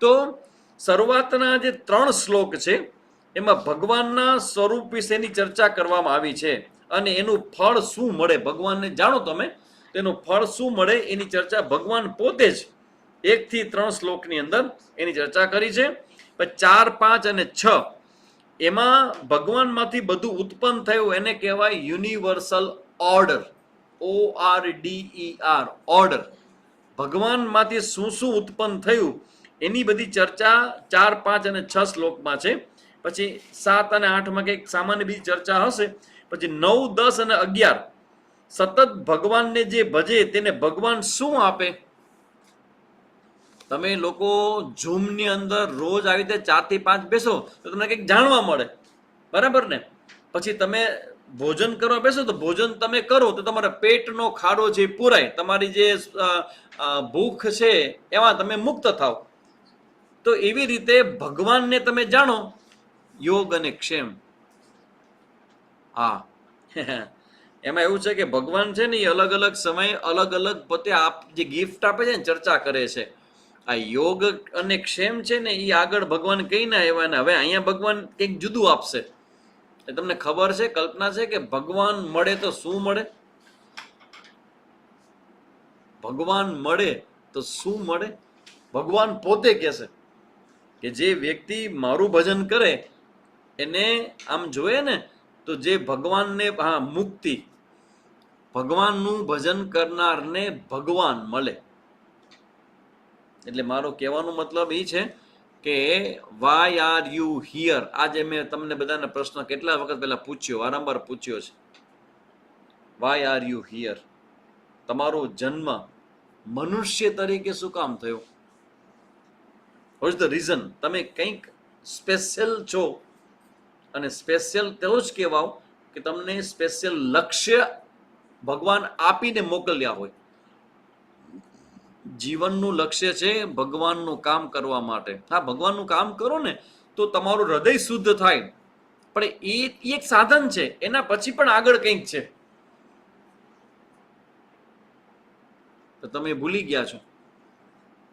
તો શરૂઆતના જે 3 શ્લોક છે એમાં ભગવાનના સ્વરૂપ વિશેની ચર્ચા કરવામાં આવી છે અને એનું ફળ શું મળે, ભગવાનને જાણો તમે, તેનું ફળ શું મળે એની ચર્ચા ભગવાન પોતે જ 1 થી 3 શ્લોકની અંદર એની ચર્ચા કરી છે. 4, 5 અને 6 એમાં ભગવાનમાંથી બધું ઉત્પન્ન થયું, એને કહેવાય યુનિવર્સલ ઓર્ડર. ORDER, order. ભગવાનમાંથી શું શું ઉત્પન્ન થયું એની બધી ચર્ચા 4, 5 અને 6 શ્લોકમાં છે. પછી 7 અને 8માં કંઈક સામાન્ય બીજી ચર્ચા હશે. પછી 9, 10 અને 11 સતત ભગવાનને જે ભજે તેને ભગવાન શું આપે. તમે લોકો ઝૂમની અંદર રોજ આવી રીતે 4 થી 5 બેસો તો તમને કંઈક જાણવા મળે, બરાબર ને? પછી તમે ભોજન કરવા બેસો તો ભોજન તમે કરો તો તમારા પેટનો ખાડો જે પૂરાય, તમારી જે ભૂખ છે એમાં તમે મુક્ત થાવ. તો એવી રીતે ભગવાનને તમે જાણો, યોગ અને ક્ષેમ. હા, એમાં એવું છે કે ભગવાન છે ને એ અલગ અલગ સમયે અલગ અલગ પોતે જે ગિફ્ટ આપે છે ને ચર્ચા કરે છે. આ યોગ અને ક્ષેમ છે ને એ આગળ ભગવાન કહીને આવ્યા ને હવે અહીંયા ભગવાન કંઈક જુદું આપશે. એ તમને ખબર છે, કલ્પના છે કે ભગવાન મળે તો શું મળે? ભગવાન મળે તો શું મળે? ભગવાન પોતે કહેશે કે જે વ્યક્તિ મારું ભજન કરે એને આમ જોઈએ ને તો જે ભગવાનને, હા, મુક્તિ, ભગવાનનું ભજન કરનારને ભગવાન મળે. એટલે મારો કહેવાનો મતલબ એ છે કે વાય આર યુ હિયર, આજે મેં તમને બધાને પ્રશ્ન કેટલા વખત પહેલા પૂછ્યો, વારંવાર પૂછ્યો છે. Why are you here? તમારો જન્મ મનુષ્ય તરીકે શું કામ થયો? What is the reason? તમે કંઈક સ્પેશિયલ છો, અને સ્પેશિયલ તેવો જ કહેવાઓ કે તમને સ્પેશિયલ લક્ષ્ય ભગવાન આપીને મોકલ્યા હોય. જીવનનું લક્ષ્ય છે ભગવાનનું કામ કરવા માટે. હા, ભગવાનનું કામ કરો ને તો તમારું હૃદય શુદ્ધ થાય, પણ એ એક સાધન છે, એના પછી પણ આગળ કંઈક છે. તો તમે ભૂલી ગયા છો.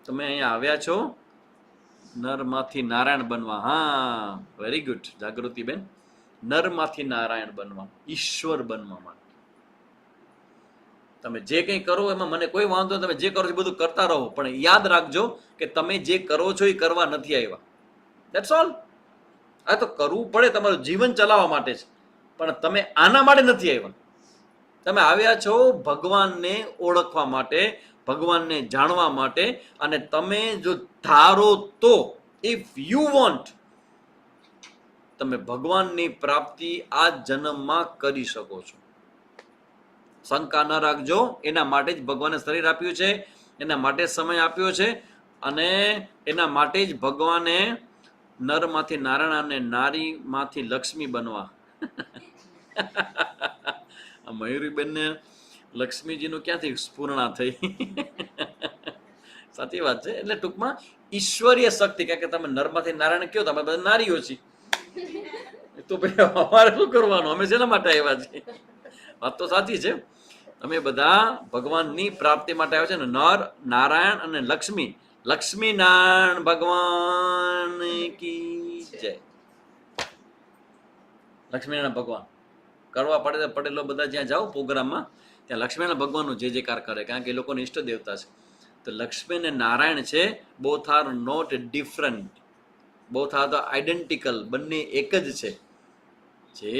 તમે અહીંયા આવ્યા છો નરમાંથી નારાયણ બનવા. હા, વેરી ગુડ જાગૃતિબેન. નરમાંથી નારાયણ બનવા, ઈશ્વર બનવા માટે. તમે જે કંઈ કરો એમાં મને કોઈ વાંધો નહીં, તમે જે કરો છો બધું કરતા રહો, પણ યાદ રાખજો કે તમે જે કરો છો એ કરવા નથી આવ્યા. That's all. આ તો કરવું પડે, તમારું જીવન ચલાવવા માટે છે, પણ તમે આના માટે નથી આવ્યા. તમે આવ્યા છો ભગવાનને ઓળખવા માટે, ભગવાનને જાણવા માટે. અને તમે જો ધારો તો, ઇફ યુ વોન્ટ, તમે ભગવાનની પ્રાપ્તિ આ જન્મમાં કરી શકો છો. શંકા ન રાખજો. એના માટે જ ભગવાને શરીર આપ્યું છે, એના માટે સમય આપ્યો છે, અને એના માટે જ ભગવાને નરમાંથી નારાયણ અને નારીમાંથી લક્ષ્મી બનવા. મયુરીબેનને લક્ષ્મીજીનું ક્યાંથી સ્ફૂર્ણા થઈ? સાચી વાત છે. એટલે ટૂંકમાં ઈશ્વરીય શક્તિ, કારણ કે તમે નરમાંથી નારાયણ કયો, તમે બધા નારીઓ છીએ, તો ભાઈ અમારે શું કરવાનું? અમે શેના માટે આવ્યા છીએ? વાત તો સાચી છે. અમે બધા ભગવાનની પ્રાપ્તિ માટે આવ્યા છે ને. નર, નારાયણ અને લક્ષ્મી. લક્ષ્મી નારાયણ ભગવાન કી જય. લક્ષ્મીનારાયણ ભગવાન કરવા પડે, પડેલો બધા જ્યાં જાઓ પ્રોગ્રામમાં, ત્યાં લક્ષ્મીનારાયણ ભગવાનનું જે કાર કરે, કારણ કે એ લોકોને ઈષ્ટ દેવતા છે. તો લક્ષ્મી અને નારાયણ છે, both are not different, both are the identical. બંને એક જ છે. જે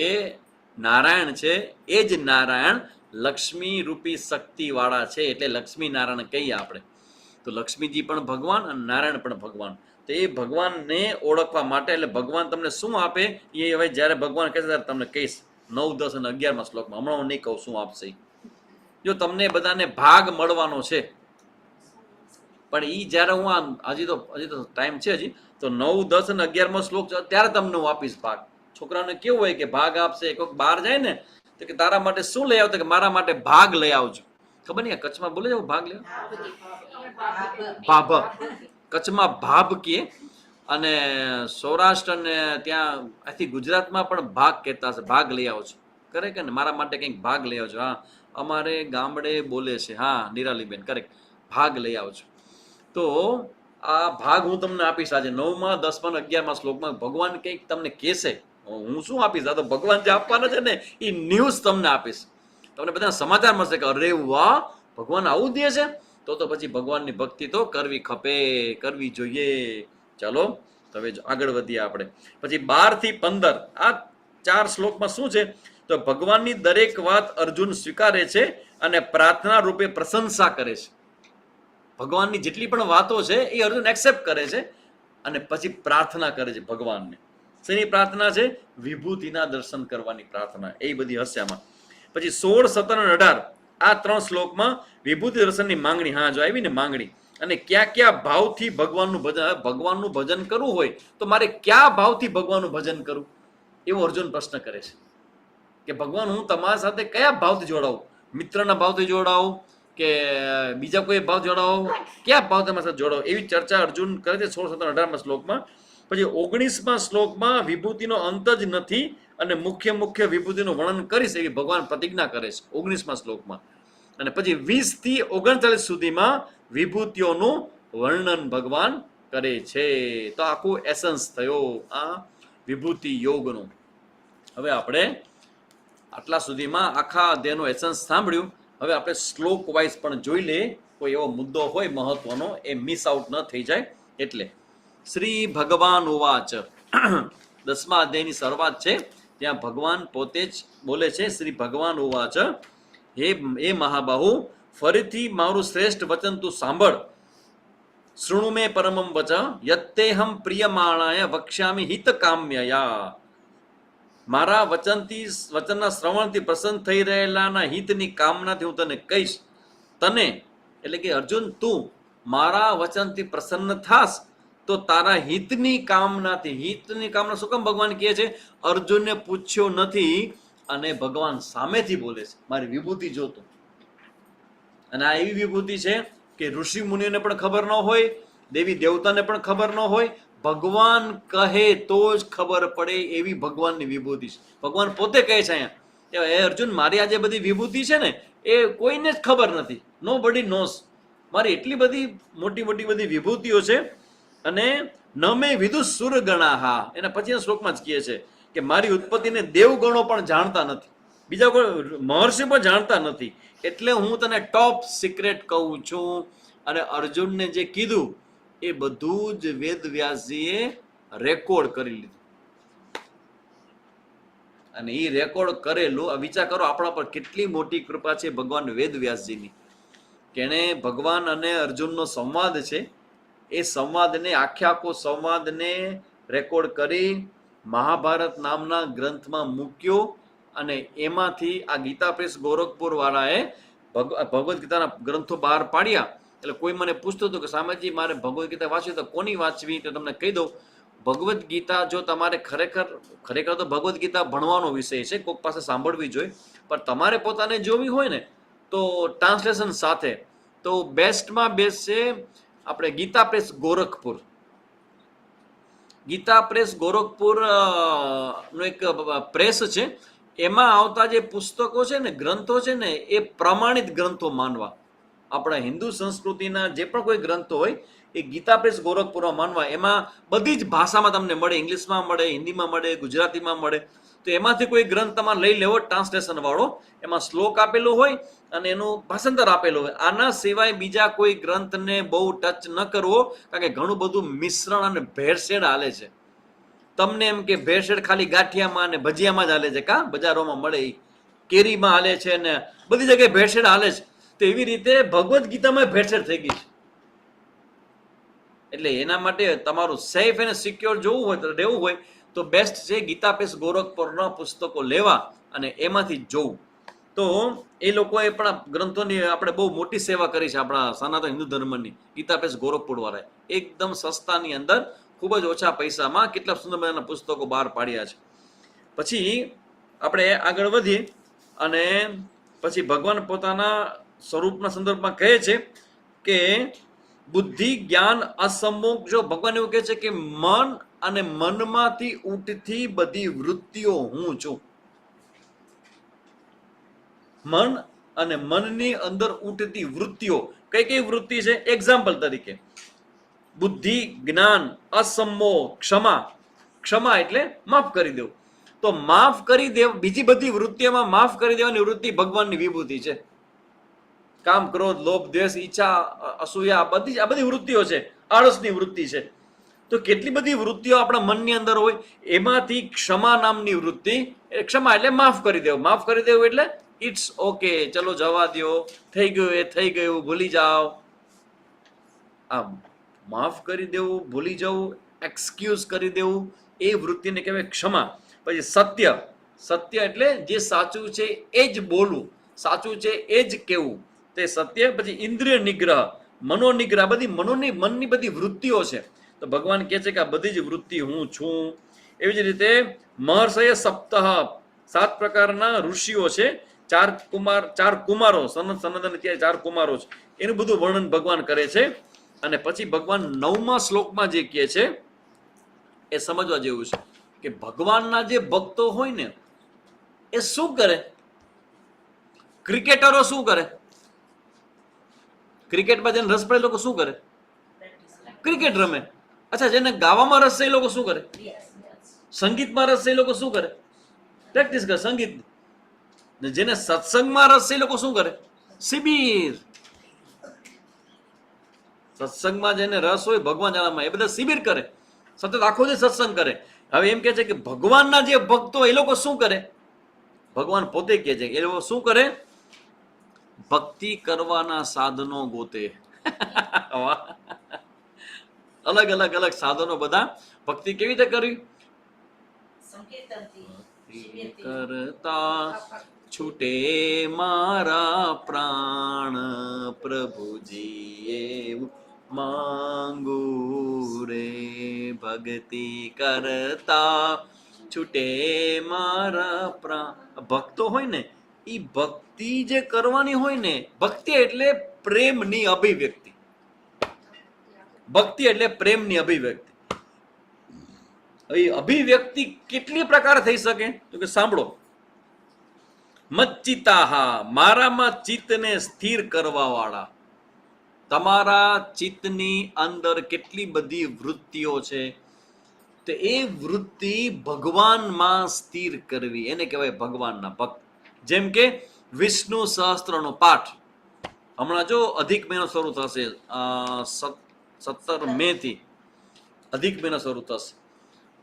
નારાયણ છે એ જ નારાયણ લક્ષ્મી રૂપી શક્તિ વાળા છે, એટલે લક્ષ્મી નારાયણ કહીએ આપણે. તો લક્ષ્મીજી પણ ભગવાન અને નારાયણ પણ ભગવાન. તો એ ભગવાનને ઓળખવા માટે, એટલે ભગવાન તમને શું આપે એ હવે જ્યારે ભગવાન કહેશે ત્યારે તમને કહીશ 9, 10 અને 11માં શ્લોકમાં. હમણાં હું નહીં કહું શું આપશે. જો તમને બધાને ભાગ મળવાનો છે, પણ એ જ્યારે હું આમ હજી તો ટાઈમ છે હજી, તો 9, 10 અને 11મો શ્લોક ત્યારે તમને હું આપીશ ભાગ. છોકરાને કેવું હોય કે ભાગ આપશે, કોઈક બહાર જાય ને તો કે તારા માટે શું લઈ આવતો, કે મારા માટે ભાગ લઈ આવજો. ખબર નહીં કચ્છમાં બોલે જાવ ભાગ લેવા, ભાભ. કચ્છમાં ભાભ કહે, અને સૌરાષ્ટ્ર અને ત્યાં આથી ગુજરાતમાં પણ ભાગ કહેતા હશે. ભાગ લઈ આવજો કરે કે ને, મારા માટે કંઈક ભાગ લઈ આવજો. હા, અમારે ગામડે બોલે છે. હા નિરાલીબેન, કરેક્ટ, ભાગ લઈ આવજો. તો આ ભાગ હું તમને આપીશ આજે 9મા, 10મા અને 11મા શ્લોકમાં. ભગવાન કંઈક તમને કહેશે, હું શું આપીશ? આ તો ભગવાન જે આપવાના છે ને એ ન્યૂઝ તમને આપીશ. તમને બધા સમાચાર મળશે કે અરે વાહ, ભગવાન આવું દે છે, તો પછી ભગવાનની ભક્તિ તો કરવી ખપે, કરવી જોઈએ. ચાલો હવે આગળ વધીએ આપણે. પછી 12 થી 15 આ 4 શ્લોકમાં શું છે? તો ભગવાનની દરેક વાત અર્જુન સ્વીકારે છે અને પ્રાર્થના રૂપે પ્રશંસા કરે છે. ભગવાનની જેટલી પણ વાતો છે એ અર્જુન એક્સેપ્ટ કરે છે, અને પછી પ્રાર્થના કરે છે ભગવાનને. શેની પ્રાર્થના છે? વિભૂતિના દર્શન કરવાની પ્રાર્થના. એ બધી હશે આમાં. પછી 16, 17 અને 18 આ 3 શ્લોકમાં વિભૂતિ દર્શનની માંગણી. હા, જો આવી ને માંગણી. અને ક્યાં ક્યાં ભાવથી ભગવાનનું ભજન કરવું હોય, તો મારે કયા ભાવથી ભગવાનનું ભજન કરવું, એવો અર્જુન પ્રશ્ન કરે છે. કે ભગવાન હું તમારા સાથે કયા ભાવથી જોડાવું? મિત્રના ભાવથી જોડાવું કે બીજા કોઈ ભાવ જોડાવો? કયા ભાવ તમારા સાથે જોડાવો? એવી ચર્ચા અર્જુન કરે છે 16, 17, 18મા શ્લોકમાં. પછી 19મા શ્લોકમાં વિભૂતિનો અંત જ નથી અને મુખ્ય વિભૂતિનું વર્ણન કરીશ એવી ભગવાન પ્રતિજ્ઞા કરે છે 19મા શ્લોકમાં. અને પછી 20 થી 39 સુધીમાં વિભૂતિઓનું વર્ણન ભગવાન કરે છે. તો આખું એસન્સ થયો આ વિભૂતિ યોગનું. હવે આપણે આટલા સુધીમાં આખા અધ્યાયનું એસન્સ સાંભળ્યું. હવે આપણે શ્લોક વાઇઝ પણ જોઈ લે, કોઈ એવો મુદ્દો હોય મહત્વનો એ મિસ આઉટ ન થઈ જાય. એટલે શ્રી ભગવાન ઉવાચ, 10મા અધ્યાયની શરૂઆત છે, ત્યાં ભગવાન પોતે જ બોલે છે. શ્રી ભગવાન ઉવાચ, હે મહાબાહુ, ફરીથી મારું શ્રેષ્ઠ વચન તું સાંભળ. શૃણુ મે પરમમ વચ યત્તેહમ પ્રિયમાણાય વક્ષ્યામિ હિત કામ્યયા. મારા વચનના શ્રવણથી પ્રસન્ન થઈ રહેલાના હિતની કામનાથી હું તને કહીશ. તને એટલે કે અર્જુન, તું મારા વચનથી પ્રસન્ન થાસ તો તારા હિતની કામના શું કામ ભગવાન કહે છે? અર્જુનને પૂછ્યો નથી અને ભગવાન સામેથી બોલે છે, મારી વિભૂતિ જોતો. અને આ એવી વિભૂતિ છે કે ઋષિ મુનિઓને પણ ખબર ન હોય, દેવી દેવતાને પણ ખબર ન હોય, ભગવાન કહે તો જ ખબર પડે એવી ભગવાનની વિભૂતિ છે. ભગવાન પોતે કહે છે અહીંયા કે હે અર્જુન, મારી આ જે બધી વિભૂતિ છે ને એ કોઈને જ ખબર નથી. નો બડી નોસ. મારી એટલી બધી મોટી મોટી બધી વિભૂતિઓ છે. અને ન મેં વિદુ સુરગણાહા, એના પછીના શ્લોકમાં જ કહે છે કે મારી ઉત્પત્તિને દેવગણો પણ જાણતા નથી, બીજા કોઈ મહર્ષિ પણ જાણતા નથી. એટલે હું તને ટોપ સિક્રેટ કહું છું. અને અર્જુનને જે કીધું એ બધું જ વેદ વ્યાસજીએ રેકોર્ડ કરી લીધું. અને એ રેકોર્ડ કરેલું, વિચાર કરો આપણા પર કેટલી મોટી કૃપા છે ભગવાન વેદ વ્યાસજીની, કે એણે ભગવાન અને અર્જુનનો સંવાદ છે એ સંવાદને આખો સંવાદને રેકોર્ડ કરી મહાભારત નામના ગ્રંથમાં મૂક્યો. અને એમાંથી આ ગીતા પ્રેસ ગોરખપુર વાળાએ ભગવદ્ ગીતાના ગ્રંથો બહાર પાડ્યા. એટલે કોઈ મને પૂછતું હતું કે સામેજી મારે ભગવદ્ ગીતા વાંચવી તો કોની વાંચવી? તો તમને કહી દઉં, ભગવદ્ ગીતા જો તમારે ખરેખર તો ભગવદ્ ગીતા ભણવાનો વિષય છે, કોઈક પાસે સાંભળવી જોઈએ, પણ તમારે પોતાને જોવી હોય ને તો ટ્રાન્સલેશન સાથે તો બેસ્ટમાં બેસ્ટ છે આપણે ગીતા પ્રેસ ગોરખપુર. ગીતા પ્રેસ ગોરખપુર નો એક પ્રેસ છે. એમાં આવતા જે પુસ્તકો છે ને, ગ્રંથો છે ને, એ પ્રમાણિત ગ્રંથો માનવા. આપણા હિન્દુ સંસ્કૃતિના જે પણ કોઈ ગ્રંથો હોય એ ગીતા પ્રેસ ગોરખપુરમાં માનવા. એમાં બધી જ ભાષામાં તમને મળે, ઇંગ્લિશમાં મળે, હિન્દીમાં મળે, ગુજરાતીમાં મળે. તો એમાંથી કોઈ ગ્રંથ તમારે લઈ લેવો ટ્રાન્સલેશન વાળો, એમાં શ્લોક આપેલો હોય અને એનું ભાષાંતર આપેલું હોય. આના સિવાય બીજા કોઈ ગ્રંથને બહુ ટચ ન કરવો, કારણ કે ઘણું બધું મિશ્રણ અને ભેળસેળ હાલે છે. તમને એમ કે ભેળસેળ ખાલી ગાંઠિયામાં અને ભજીયામાં જ હાલે છે, કા બજારોમાં મળે, કેરીમાં હાલે છે ને બધી જગ્યાએ ભેળસેળ હાલે છે. તો એવી રીતે ભગવદ્ ગીતામાં ભેળસેળ થઈ ગઈ છે. એટલે એના માટે તમારું સેફ અને સિક્યોર જોવું હોય તો રહેવું હોય તો બેસ્ટ છે ગીતા પ્રેસ ગોરખપુરના પુસ્તકો લેવા અને એમાંથી જોવું. તો એ લોકોએ પણ ગ્રંથોની આપણે બહુ મોટી સેવા કરી છે આપણા સનાતન હિન્દુ ધર્મની. ગીતા પ્રેસ ગોરખપુર વાળાએ એકદમ સસ્તાની અંદર ખૂબ જ ઓછા પૈસામાં કેટલા સુંદર મજાના પુસ્તકો બહાર પાડ્યા છે. પછી આપણે આગળ વધીએ અને પછી ભગવાન પોતાના સ્વરૂપના સંદર્ભમાં કહે છે કે બુદ્ધિ જ્ઞાન અસમ્મુખ. જો ભગવાન એવું કહે છે કે મન અને મનમાંથી ઉઠતી બધી વૃત્તિઓ હું છું. મન અને મનની અંદર ઉઠતી વૃત્તિઓ કઈ કઈ વૃત્તિ છે? એક્ઝામ્પલ તરીકે બુદ્ધિ, જ્ઞાન, અસમ્મોહ, ક્ષમા. ક્ષમા એટલે માફ કરી દેવું. તો માફ કરી દેવ, બીજી બધી વૃત્તિઓમાં માફ કરી દેવાની વૃત્તિ ભગવાનની વિભૂતિ છે. કામ, ક્રોધ, લોભ, દ્વેષ, ઈચ્છા, અસૂયા, આ બધી વૃત્તિઓ છે. આળસની વૃત્તિ છે. તો કેટલી બધી વૃત્તિઓ આપણા મનની અંદર હોય, એમાંથી ક્ષમા નામની વૃત્તિ. ક્ષમા એટલે માફ કરી દેવું. માફ કરી દેવું એટલે ઇટ્સ ઓકે, ચલો જવા દો, થઈ ગયું એ થઈ ગયું, ભૂલી જાઓ. આમ માફ કરી દેવું, ભૂલી જવું, એક્સક્યુઝ કરી દેવું, એ વૃત્તિને કહેવાય ક્ષમા. પછી સત્ય. સત્ય એટલે જે સાચું છે એ જ બોલવું, સાચું છે એ જ કહેવું, તે સત્ય. પછી ઇન્દ્રિય નિગ્રહ, મનોનિગ્રહ, બધી મનની બધી વૃત્તિઓ છે. તો ભગવાન કહે છે કે આ બધી જ વૃત્તિ હું છું. એવી જ રીતે મહર્ષય સપ્તહ, 7 પ્રકારના ઋષિઓ છે. ચાર કુમારો, સનંદન ત્યાં 4 કુમારો છે. એનું બધું વર્ણન ભગવાન કરે છે. અને પછી ભગવાન 9મા શ્લોકમાં જે કહે છે એ સમજવા જેવું છે કે ભગવાનના જે ભક્તો હોય ને એ શું કરે? ક્રિકેટરો શું કરે? ક્રિકેટમાં જેને રસ પડે લોકો શું કરે? ક્રિકેટ રમે. અચ્છા, જેને ગાવામાં રસ છે એ લોકો શું કરે? સંગીતમાં રસ છે એ લોકો શું કરે? પ્રેક્ટિસ કરે સંગીત. જેને સત્સંગમાં રસ છે એ લોકો શું કરે? શિબિર. સત્સંગમાં જેને રસ હોય ભગવાન જાણવામાં, એ બધા શિબિર કરે, સતત આખો દિવસ સત્સંગ કરે. હવે એમ કે છે કે ભગવાનના જે ભક્તો એ લોકો શું કરે? ભગવાન પોતે કહે છે એ લોકો શું કરે? ભક્તિ કરવાના સાધનો ગોતે. અલગ અલગ અલગ સાધનો બધા ભક્તિ કેવી રીતે કરવી? ભક્તિ કરતા છૂટે મારા પ્રાણ પ્રભુજી એવું માંગુ રે. ભક્તિ કરતા છૂટે મારા પ્રાણ. ભક્તો હોય ને એ ભક્તિ જે કરવાની હોય ને, ભક્તિ એટલે પ્રેમની અભિવ્યક્તિ. ભક્તિ એટલે પ્રેમની અભિવ્યક્તિ. એ અભિવ્યક્તિ કેટલી પ્રકાર થઈ શકે? તો કે સાંભળો. મચ્ચિતાહા, મારામાં ચિત્તને સ્થિર કરવા વાળા. તમારા ચિત્તની અંદર કેટલી બધી વૃત્તિઓ છે, તો એ વૃત્તિ ભગવાનમાં સ્થિર કરવી, એને કહેવાય ભગવાનના ભક્ત. જેમ કે વિષ્ણુ સહસ્ત્રનો પાઠ હમણાં જો અધિક મહિનો શરૂ થશે, 17 મે થી અધિક મહિનો શરૂ થશે.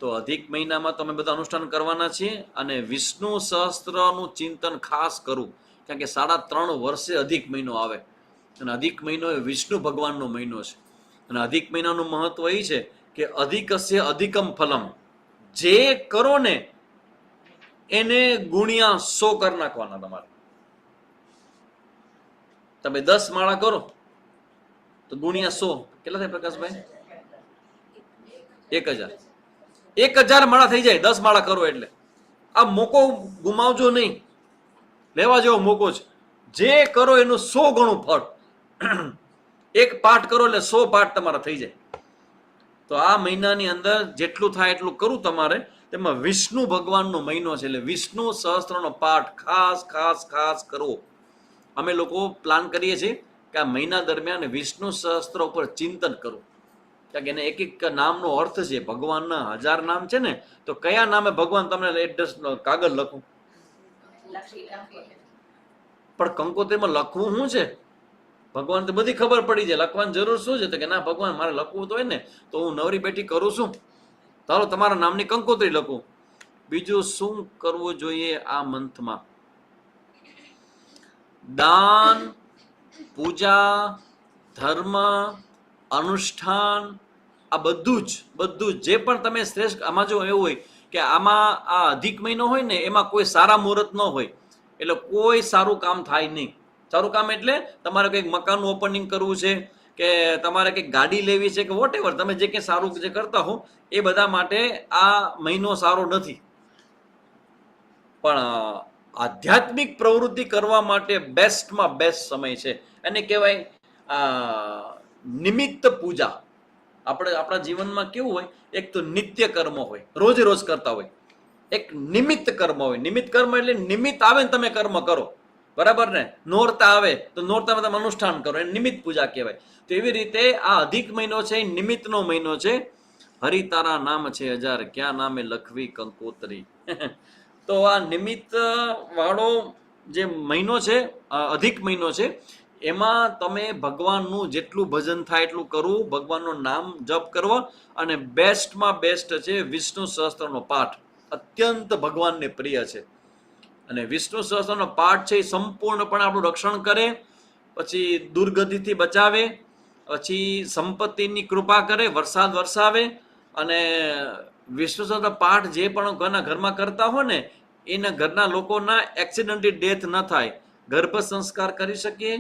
તો અધિક મહિનામાં તમે બધા અનુષ્ઠાન કરવાના છીએ અને વિષ્ણુ સહસ્ત્રનું ચિંતન ખાસ કરું, કારણ કે 3.5 વર્ષે અધિક મહિનો આવે અને અધિક મહિનો એ વિષ્ણુ ભગવાનનો મહિનો છે. અને અધિક મહિનાનું મહત્વ એ છે કે અધિકસ્ય અધિકમ ફલમ. જે કરો ને એને ગુણ્યા 100 કરી નાખવાના તમારે. તમે 10 માળા કરો તો ગુણ્યા 100 કેટલા થાય પ્રકાશભાઈ? 1000 માળા થઈ જાય 10 માળા કરો એટલે. આ મોકો ગુમાવજો નહીં, લેવા જેવો મોકો છે. જે કરો એનું 100 ગણું ફળ. એક પાઠ કરો એટલે 100 પાઠ તમારા થઈ જાય. તો આ મહિનાની અંદર જેટલું થાય એટલું કરું તમારે. તેમાં વિષ્ણુ ભગવાનનો મહિનો છે એટલે વિષ્ણુ સહસ્ત્રનો પાઠ ખાસ ખાસ ખાસ કરવો. અમે લોકો પ્લાન કરીએ છીએ કે આ મહિના દરમિયાન વિષ્ણુ સહસ્ત્ર ઉપર ચિંતન કરવું, કારણ કે એને એક એક નામનો અર્થ છે. ભગવાનના 1000 નામ છે ને, તો કયા નામે ભગવાન તમને એડ્રેસ કાગળ લખું? પણ કંકોત્રીમાં લખવું શું છે? ભગવાન તો બધી ખબર પડી જાય, લખવાની જરૂર શું છે? તો કે ના ભગવાન મારે લખવું તો હોય ને, તો હું નવરી બેઠી કરું છું, ચાલો તમારા નામની કંકોત્રી લખું. બીજું શું કરવું જોઈએ આ મંથમાં? દાન, પૂજા, ધર્મ, અનુષ્ઠાન, આ બધું જ જે પણ તમે શ્રેષ્ઠ. આમાં જો એવું હોય કે આમાં આ અધિક મહિનો હોય ને, એમાં કોઈ સારા મુહૂર્ત ન હોય એટલે કોઈ સારું કામ થાય નહીં. સારું કામ એટલે તમારે કંઈક મકાનનું ઓપનિંગ કરવું છે કે તમારે કંઈક ગાડી લેવી છે કે વોટ એવર, તમે જે કંઈ સારું જે કરતા હો એ બધા માટે આ મહિનો સારો નથી. પણ આધ્યાત્મિક પ્રવૃત્તિ કરવા માટે બેસ્ટમાં બેસ્ટ સમય છે. એને કહેવાય નિમિત્ત પૂજા. આપણે આપણા જીવનમાં કેવું હોય, એક તો નિત્ય કર્મ હોય, રોજ રોજ કરતા હોય, એક નિમિત્ત કર્મ હોય. નિમિત્ત કર્મ એટલે નિમિત્ત આવે ને તમે કર્મ કરો, બરાબર ને? નોરતા આવે તો નોરતામાં તમે અનુષ્ઠાન કરો, એ નિમિત્ત પૂજા કહેવાય. તો એવી રીતે આ અધિક મહિનો છે એ નિમિત્તનો મહિનો છે. હરિ તારા નામ છે 1000, ક્યાં નામે લખવી કંકોત્રી. તો આ નિમિત્ત વાળો જે મહિનો છે, અધિક મહિનો છે, એમાં તમે ભગવાનનું જેટલું ભજન થાય એટલું કરવું, ભગવાનનું નામ જપ કરવો. અને બેસ્ટમાં બેસ્ટ છે વિષ્ણુ સહસ્ત્રનો પાઠ. અત્યંત ભગવાનને પ્રિય છે. અને વિષ્ણુ સહસ્ત્રનો પાઠ છે એ સંપૂર્ણપણે આપણું રક્ષણ કરે, પછી દુર્ગતિથી બચાવે, પછી સંપત્તિની કૃપા કરે, વરસાદ વરસાવે. અને વિષ્ણુ સહસ્ત્ર પાઠ જે પણ કોઈના ઘરમાં કરતા હોય ને, એના ઘરના લોકોના એક્સિડન્ટલી ડેથ ન થાય. ગર્ભ સંસ્કાર કરી શકીએ.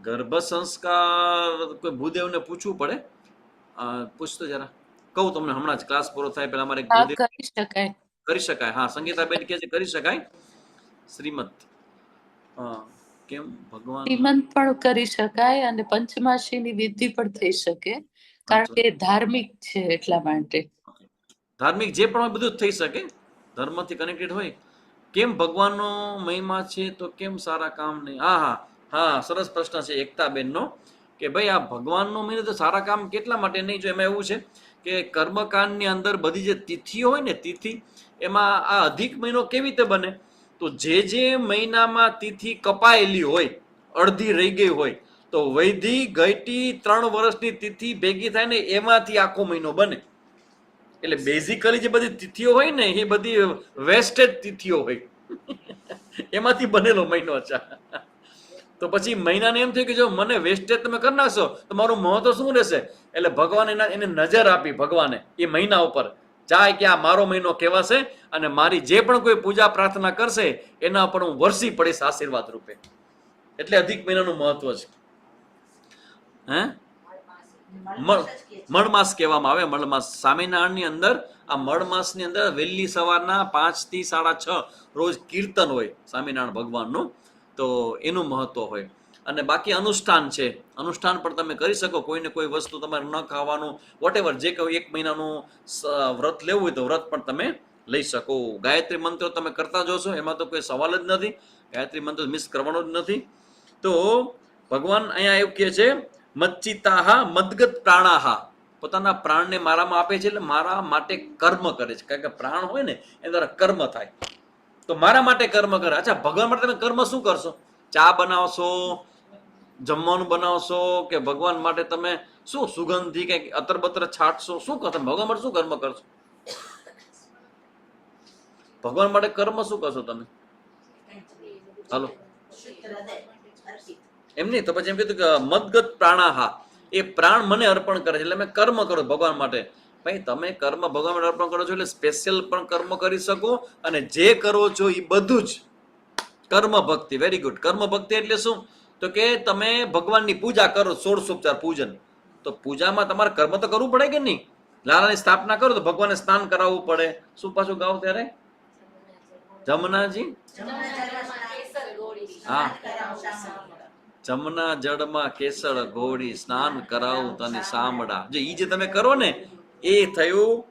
ગર્ભ સંસ્કાર કોઈ ભૂદેવને પૂછવું પડે, પૂછતો જરા કહું તમને હમણાં જ, ક્લાસ પૂરો થાય પહેલા. અમારે કરી શકાય. કરી શકાય. હા, સંગીતાબેન કહે છે કરી શકાય. શ્રીમત કેમ ભગવાન શ્રીમંત પણ કરી શકાય અને પંચમાસીની વિધિ પણ થઈ શકે, કારણ કે ધાર્મિક છે એટલા માટે. ધાર્મિક જે પણ હોય બધું જ થઈ શકે, ધર્મથી કનેક્ટેડ હોય. કેમ ભગવાનનો મહિમા છે તો કેમ સારા કામ નહીં? હા, સરસ પ્રશ્ન છે એકતાબેનનો કે ભાઈ આ ભગવાનનો મહિનો તો સારા કામ કેટલા માટે નહીં? જો એમાં એવું છે કે કર્મકાંડની અંદર બધી જે તિથિઓ હોય ને, તિથિ, એમાં આ અધિક મહિનો કેવી રીતે બને? તો જે મહિનામાં તિથિ કપાયેલી હોય, અડધી રહી ગઈ હોય, તો વૈધી ગઈટી 3 વર્ષની તિથિ ભેગી થાય ને એમાંથી આખો મહિનો બને. એટલે બેઝિકલી જે બધી તિથિઓ હોય ને એ બધી વેસ્ટેજ તિથિઓ હોય, એમાંથી બનેલો મહિનો છે. તો પછી મહિનાને એમ થયું કે જો મને વેસ્ટેજ તમે કરી નાખશો તો મારું મહત્વ શું રહેશે? એટલે ભગવાન એને નજર આપી, ભગવાને એ મહિના ઉપર જાય કે આ મારો મહિનો કહેવાશે અને મારી જે પણ કોઈ પૂજા પ્રાર્થના કરશે એના પર હું વરસી પડીશ આશીર્વાદ રૂપે. એટલે અધિક મહિનાનું મહત્વ છે. હે મળમાસ કહેવામાં આવે. મળમાસ સ્વામિનારાયણની અંદર આ મળમાસની અંદર વહેલી સવારના 5 થી 6:30 રોજ કીર્તન હોય સ્વામિનારાયણ ભગવાનનું, તો એનું મહત્વ હોય. અને બાકી અનુષ્ઠાન છે, અનુષ્ઠાન પણ તમે કરી શકો. કોઈને કોઈ વસ્તુ તમારે ન ખાવાનું, વોટેવર જે કોઈ 1 મહિનાનું વ્રત લેવું હોય તો વ્રત પણ તમે લઈ શકો. ગાયત્રી મંત્ર તમે કરતા જોશો, એમાં તો કોઈ સવાલ જ નથી. ગાયત્રી મંત્ર મિસ કરવાનો જ નથી. તો ભગવાન અહીંયા એવું કહે છે, મચ્ચિતાહા મદગત પ્રાણાહા, પોતાના પ્રાણને મારામાં આપે છે, એટલે મારા માટે કર્મ કરે છે. કારણ કે પ્રાણ હોય ને એ દ્વારા કર્મ થાય, તો મારા માટે કર્મ કરે. અચ્છા, ભગવાન માટે તમે કર્મ શું કરશો? ચા બનાવશો, જમવાનું બનાવશો, કે ભગવાન માટે તમે શું સુગંધી કંઈક અતરબતર છાંટશો? શું કરશો ભગવાન માટે? શું કર્મ કરશો ભગવાન માટે? કર્મ શું કરશો તમે? હાલો, એમ નહીં તો પછી એમ કીધું કે મદગત પ્રાણાહા, એ પ્રાણ મને અર્પણ કરે છે, એટલે મેં કર્મ કરો ભગવાન માટે. ભાઈ તમે કર્મ ભગવાન માટે અર્પણ કરો છો એટલે સ્પેશિયલ પણ કર્મ કરી શકો, અને જે કરો છો એ બધું જ કર્મ ભક્તિ. Very good. કર્મ ભક્તિ એટલે શું? તો કે તમે ભગવાનની પૂજા કરો, 16 પૂજન. તો પૂજામાં તમારે કર્મ તો કરવું પડે કે નહીં? લાલાની સ્થાપના કરો તો ભગવાનને સ્નાન કરાવવું પડે. શું પાછું ગાવ ત્યારે? જમનાજી, હા, જમના જળમાં કેસર ઘોડી, સ્નાન કરાવું તને સામડા. જે ઈ જે તમે કરો ને એ થયું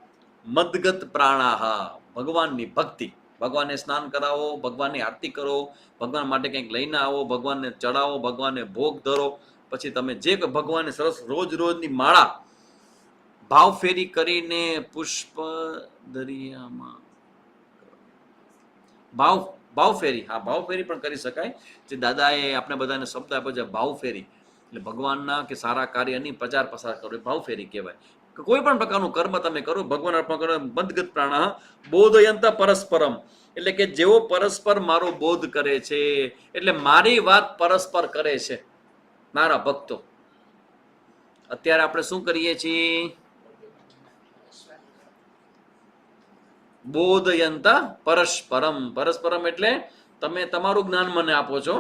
મદગત પ્રાણાહા, ભગવાનની ભક્તિ. ભગવાનને સ્નાન કરાવો, ભગવાનની આરતી કરો, ભગવાન માટે કંઈક લઈને આવો, ભગવાનને ચડાવો, ભગવાનને ભોગ ધરો. પછી તમે જે ભગવાનને સરસ રોજ રોજની માળા ભાવ ફેરી કરીને પુષ્પ દરિયામાં ભાવ ફેરી, હા ભાવ ફેરી પણ કરી શકાય. જે દાદાએ આપણે બધાને શબ્દ આપ્યો છે ભાવ ફેરી, એટલે ભગવાનના કે સારા કાર્યની પ્રચાર પ્રસાર કરો, ભાવ ફેરી કહેવાય. કોઈ પણ પ્રકારનું કર્મ તમે કરો, ભગવાન અર્પણ કરો. મદગત પ્રાણાહ બોધયંત પરસ્પરમ, એટલે કે જેવો પરસ્પર મારો બોધ કરે છે, એટલે મારી વાત પરસ્પર કરે છે મારા ભક્તો. અત્યારે આપણે શું કરીએ છીએ? બોધયંત પરસ્પરમ. પરસ્પરમ એટલે તમે તમારું જ્ઞાન મને આપો છો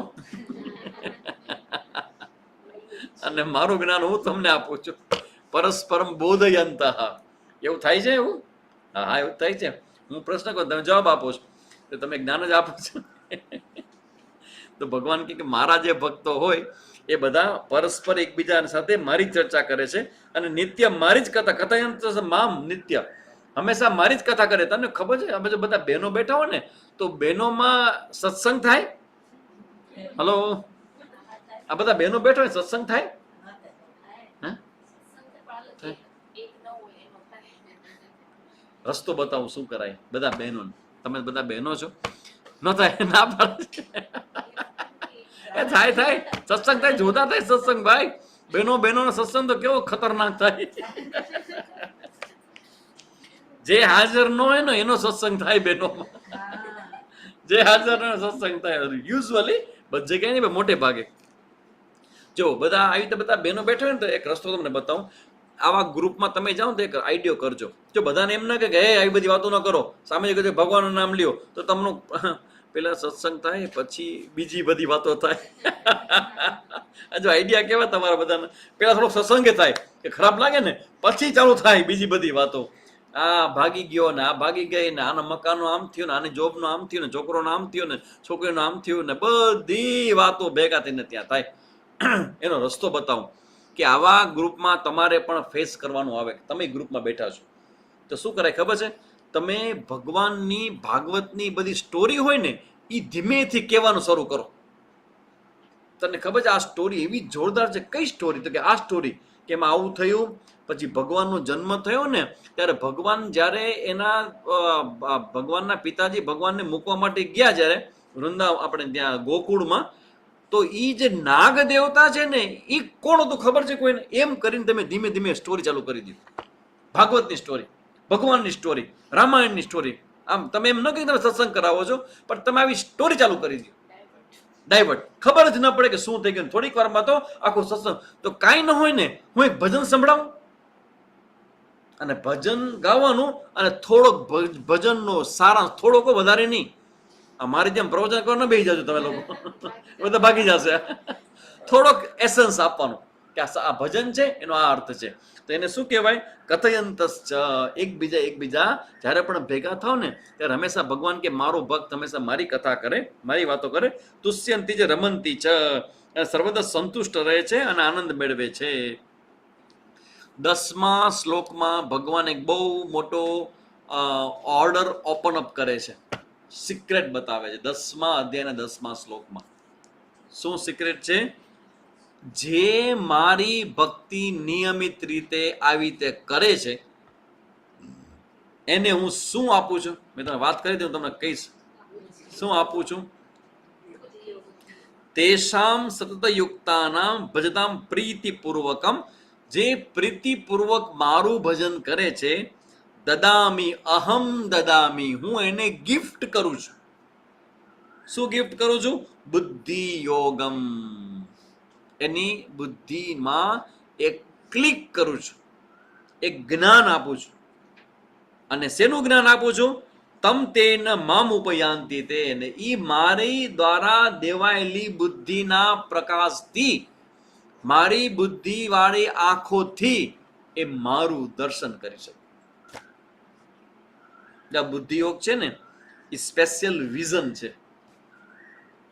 અને મારું જ્ઞાન હું તમને આપું છું. પરસ્પરમ બોધયંત. એવું થાય છે? એવું? હા, એવું થાય છે. હું પ્રશ્ન કરું, તમે જવાબ આપો છો, તો તમે જ્ઞાન જ આપો છો. તો ભગવાન કે મારા જે ભક્તો હોય એ બધા પરસ્પર એકબીજા સાથે મારી ચર્ચા કરે છે, અને નિત્ય મારી જ કથા. કથાયંત મામ નિત્ય, હંમેશા મારી જ કથા કરે. તમને ખબર છે અમે જો બધા બહેનો બેઠા હોય ને તો બહેનોમાં સત્સંગ થાય. હલો, આ બધા બહેનો બેઠા હોય સત્સંગ થાય? રસ્તો બતાવું શું કરાય બધા બહેનો. તમે બધા બહેનો છો, ન થાય ના પાડે. એ થાય થાય સત્સંગ થાય, જોતા થાય સત્સંગ. ભાઈ બહેનો બહેનોનો સત્સંગ તો કેવો ખતરનાક થાય. જે હાજર ન હોય ને એનો સત્સંગ થાય બહેનોમાં. જે હાજર ન સત્સંગ થાય યુઝ્યુઅલી, બધી જગ્યાએ નહીં, મોટે ભાગે. જો બધા આવી રીતે બધા બહેનો બેઠા હોય ને તો એક રસ્તો તમને બતાવું. આવા ગ્રુપમાં તમે જાઓ તો એક આઈડિયો કરજો. જો બધાને એમ ના કે હે આવી બધી વાતો ન કરો, સામે ભગવાનનું નામ લ્યો, તો તમને પેલા સત્સંગ થાય પછી બીજી બધી વાતો થાય. જો આઈડિયા કેવા તમારા બધાને, પેલા થોડોક સત્સંગ થાય કે ખરાબ લાગે ને, પછી ચાલુ થાય બીજી બધી વાતો. આ ભાગી ગયો ને, આ ભાગી ગઈ ને, આના મકાનનું આમ થયું ને, આની જોબનું આમ થયું ને, છોકરોનું આમ થયું ને, છોકરીનું આમ થયું ને, બધી વાતો ભેગા થઈને ત્યાં થાય. એનો રસ્તો બતાવું કે આવા ગ્રુપમાં તમારે પણ ફેસ કરવાનું આવે. તમે ગ્રુપમાં બેઠા છો તો શું કરાય ખબર છે? તમે ભગવાનની ભાગવતની બધી સ્ટોરી હોય ને એ ધીમેથી કહેવાનું શરૂ કરો. તમને ખબર છે આ સ્ટોરી એવી જોરદાર છે. કઈ સ્ટોરી? તો કે આ સ્ટોરી કે એમાં આવું થયું, પછી ભગવાનનો જન્મ થયો ને ત્યારે ભગવાન જ્યારે એના ભગવાનના પિતાજી ભગવાનને મૂકવા માટે ગયા જ્યારે વૃંદાવન, આપણે ત્યાં ગોકુળમાં, તો ઈ જે નાગ દેવતા છે ને ઈ કોણ હતું ખબર છે કોઈને? એમ કરીને તમે ધીમે ધીમે સ્ટોરી ચાલુ કરી દીધી. ભાગવતની સ્ટોરી, ભગવાનની સ્ટોરી, રામાયણની સ્ટોરી. આમ તમે એમ ન કહી તમે સત્સંગ કરાવો છો, પણ તમે આવી સ્ટોરી ચાલુ કરી દી. ડાયવર્ટ, ખબર જ ન પડે કે શું થઈ ગયું. થોડીક વારમાં તો આખું સત્સંગ. તો કાંઈ ન હોય ને, હું એક ભજન સંભળાવું અને ભજન ગાવાનું, અને થોડોક ભજનનો સારાંશ, થોડોક વધારે નહીં. મારી જેમ પ્રવચન કરવા ન બેસી જાજો તમે લોકો, બધા ભાગી જશે. થોડોક એસન્સ આપવાનું કે આ ભજન છે, એનો આ અર્થ છે. તો એને શું કહેવાય? કથયંતશ્ચ. એકબીજા જ્યારે પણ ભેગા થાવ ને ત્યારે હંમેશા ભગવાન કે મારો ભક્ત હંમેશા મારી કથા કરે, મારી વાતો કરે. તુષ્યંતી જે રમંતી ચ, સર્વદા સંતુષ્ટ રહે છે અને આનંદ મેળવે છે. 10મા શ્લોકમાં ભગવાન એક બહુ મોટો ઓર્ડર ઓપન અપ કરે છે, સિક્રેટ બતાવે છે. 10મા અધ્યાયના 10મા શ્લોકમાં શું સિક્રેટ છે? જે મારી ભક્તિ નિયમિત રીતે આવી રીતે કરે છે એને હું શું આપું છું? મેં તમને વાત કરી હતી, હું તમને કહીશ શું આપું છું. તેષામ સતતયુક્તાનામ ભજતામ પ્રીતિપૂર્વકમ. જે પ્રીતિપૂર્વક મારું ભજન કરે છે, દદામી અહમ દદામી, હું એને ગિફ્ટ કરું છું. શું ગિફ્ટ કરું છું? બુદ્ધિ યોગમ. એની બુદ્ધિમાં એક ક્લિક કરું છું, એક જ્ઞાન આપું છું. અને શેનું જ્ઞાન આપું છું? તમ તેન મામ ઉપયાંતિ તે, ને ઈ મારી દ્વારા દેવાયેલી બુદ્ધિના પ્રકાશથી, મારી બુદ્ધિ વાળી આંખોથી એ મારું દર્શન કરી શકે. બુદ્ધિ યોગ છે ને એ સ્પેશિયલ વિઝન છે.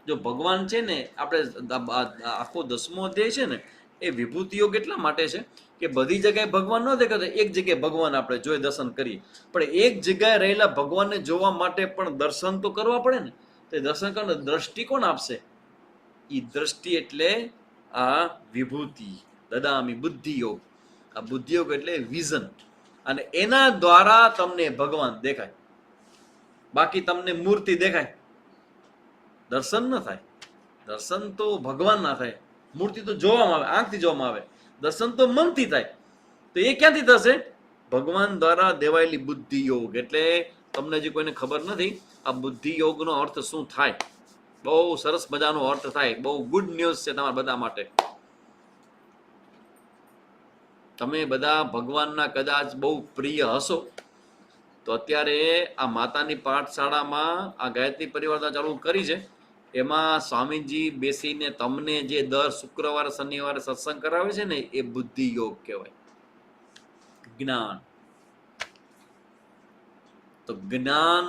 જો ભગવાન છે ને, આપણે આખો 10મો અધ્યાય છે ને એ વિભૂતિ યોગ એટલા માટે છે કે બધી જગ્યાએ ભગવાન ન દેખાતા, એક જગ્યાએ ભગવાન આપણે જોઈ દર્શન કરીએ. પણ એક જગ્યાએ રહેલા ભગવાનને જોવા માટે પણ દર્શન તો કરવા પડે ને. તો દર્શન કરવાનો દ્રષ્ટિ કોણ આપશે? એ દ્રષ્ટિ એટલે આ વિભૂતિ દદામી બુદ્ધિ યોગ. આ બુદ્ધિ યોગ એટલે વિઝન, અને એના દ્વારા તમને ભગવાન દેખાય. બાકી તમને મૂર્તિ દેખાય, દર્શન ન થાય. દર્શન તો ભગવાન ના થાય, મૂર્તિ તો જોવામાં આવે, આંખથી જોવામાં આવે. દર્શન તો મનથી થાય. તો એ ક્યાંથી થશે? ભગવાન દ્વારા દેવાયેલી બુદ્ધિ યોગ. એટલે તમને જે કોઈને ખબર નથી આ બુદ્ધિ યોગનો અર્થ શું થાય, બહુ સરસ મજાનો અર્થ થાય. બહુ ગુડ ન્યૂઝ છે તમારા બધા માટે. તમે બધા ભગવાનના કદાચ બહુ પ્રિય હશો, તો અત્યારે આ માતાની પાઠશાળામાં આ ગાયત્રી પરિવાર ચાલુ કરી છે, એમાં સ્વામીજી બેસીને તમને જે દર શુક્રવારે શનિવારે સત્સંગ કરાવે છે ને, એ બુદ્ધિ યોગ કહેવાય. જ્ઞાન. તો જ્ઞાન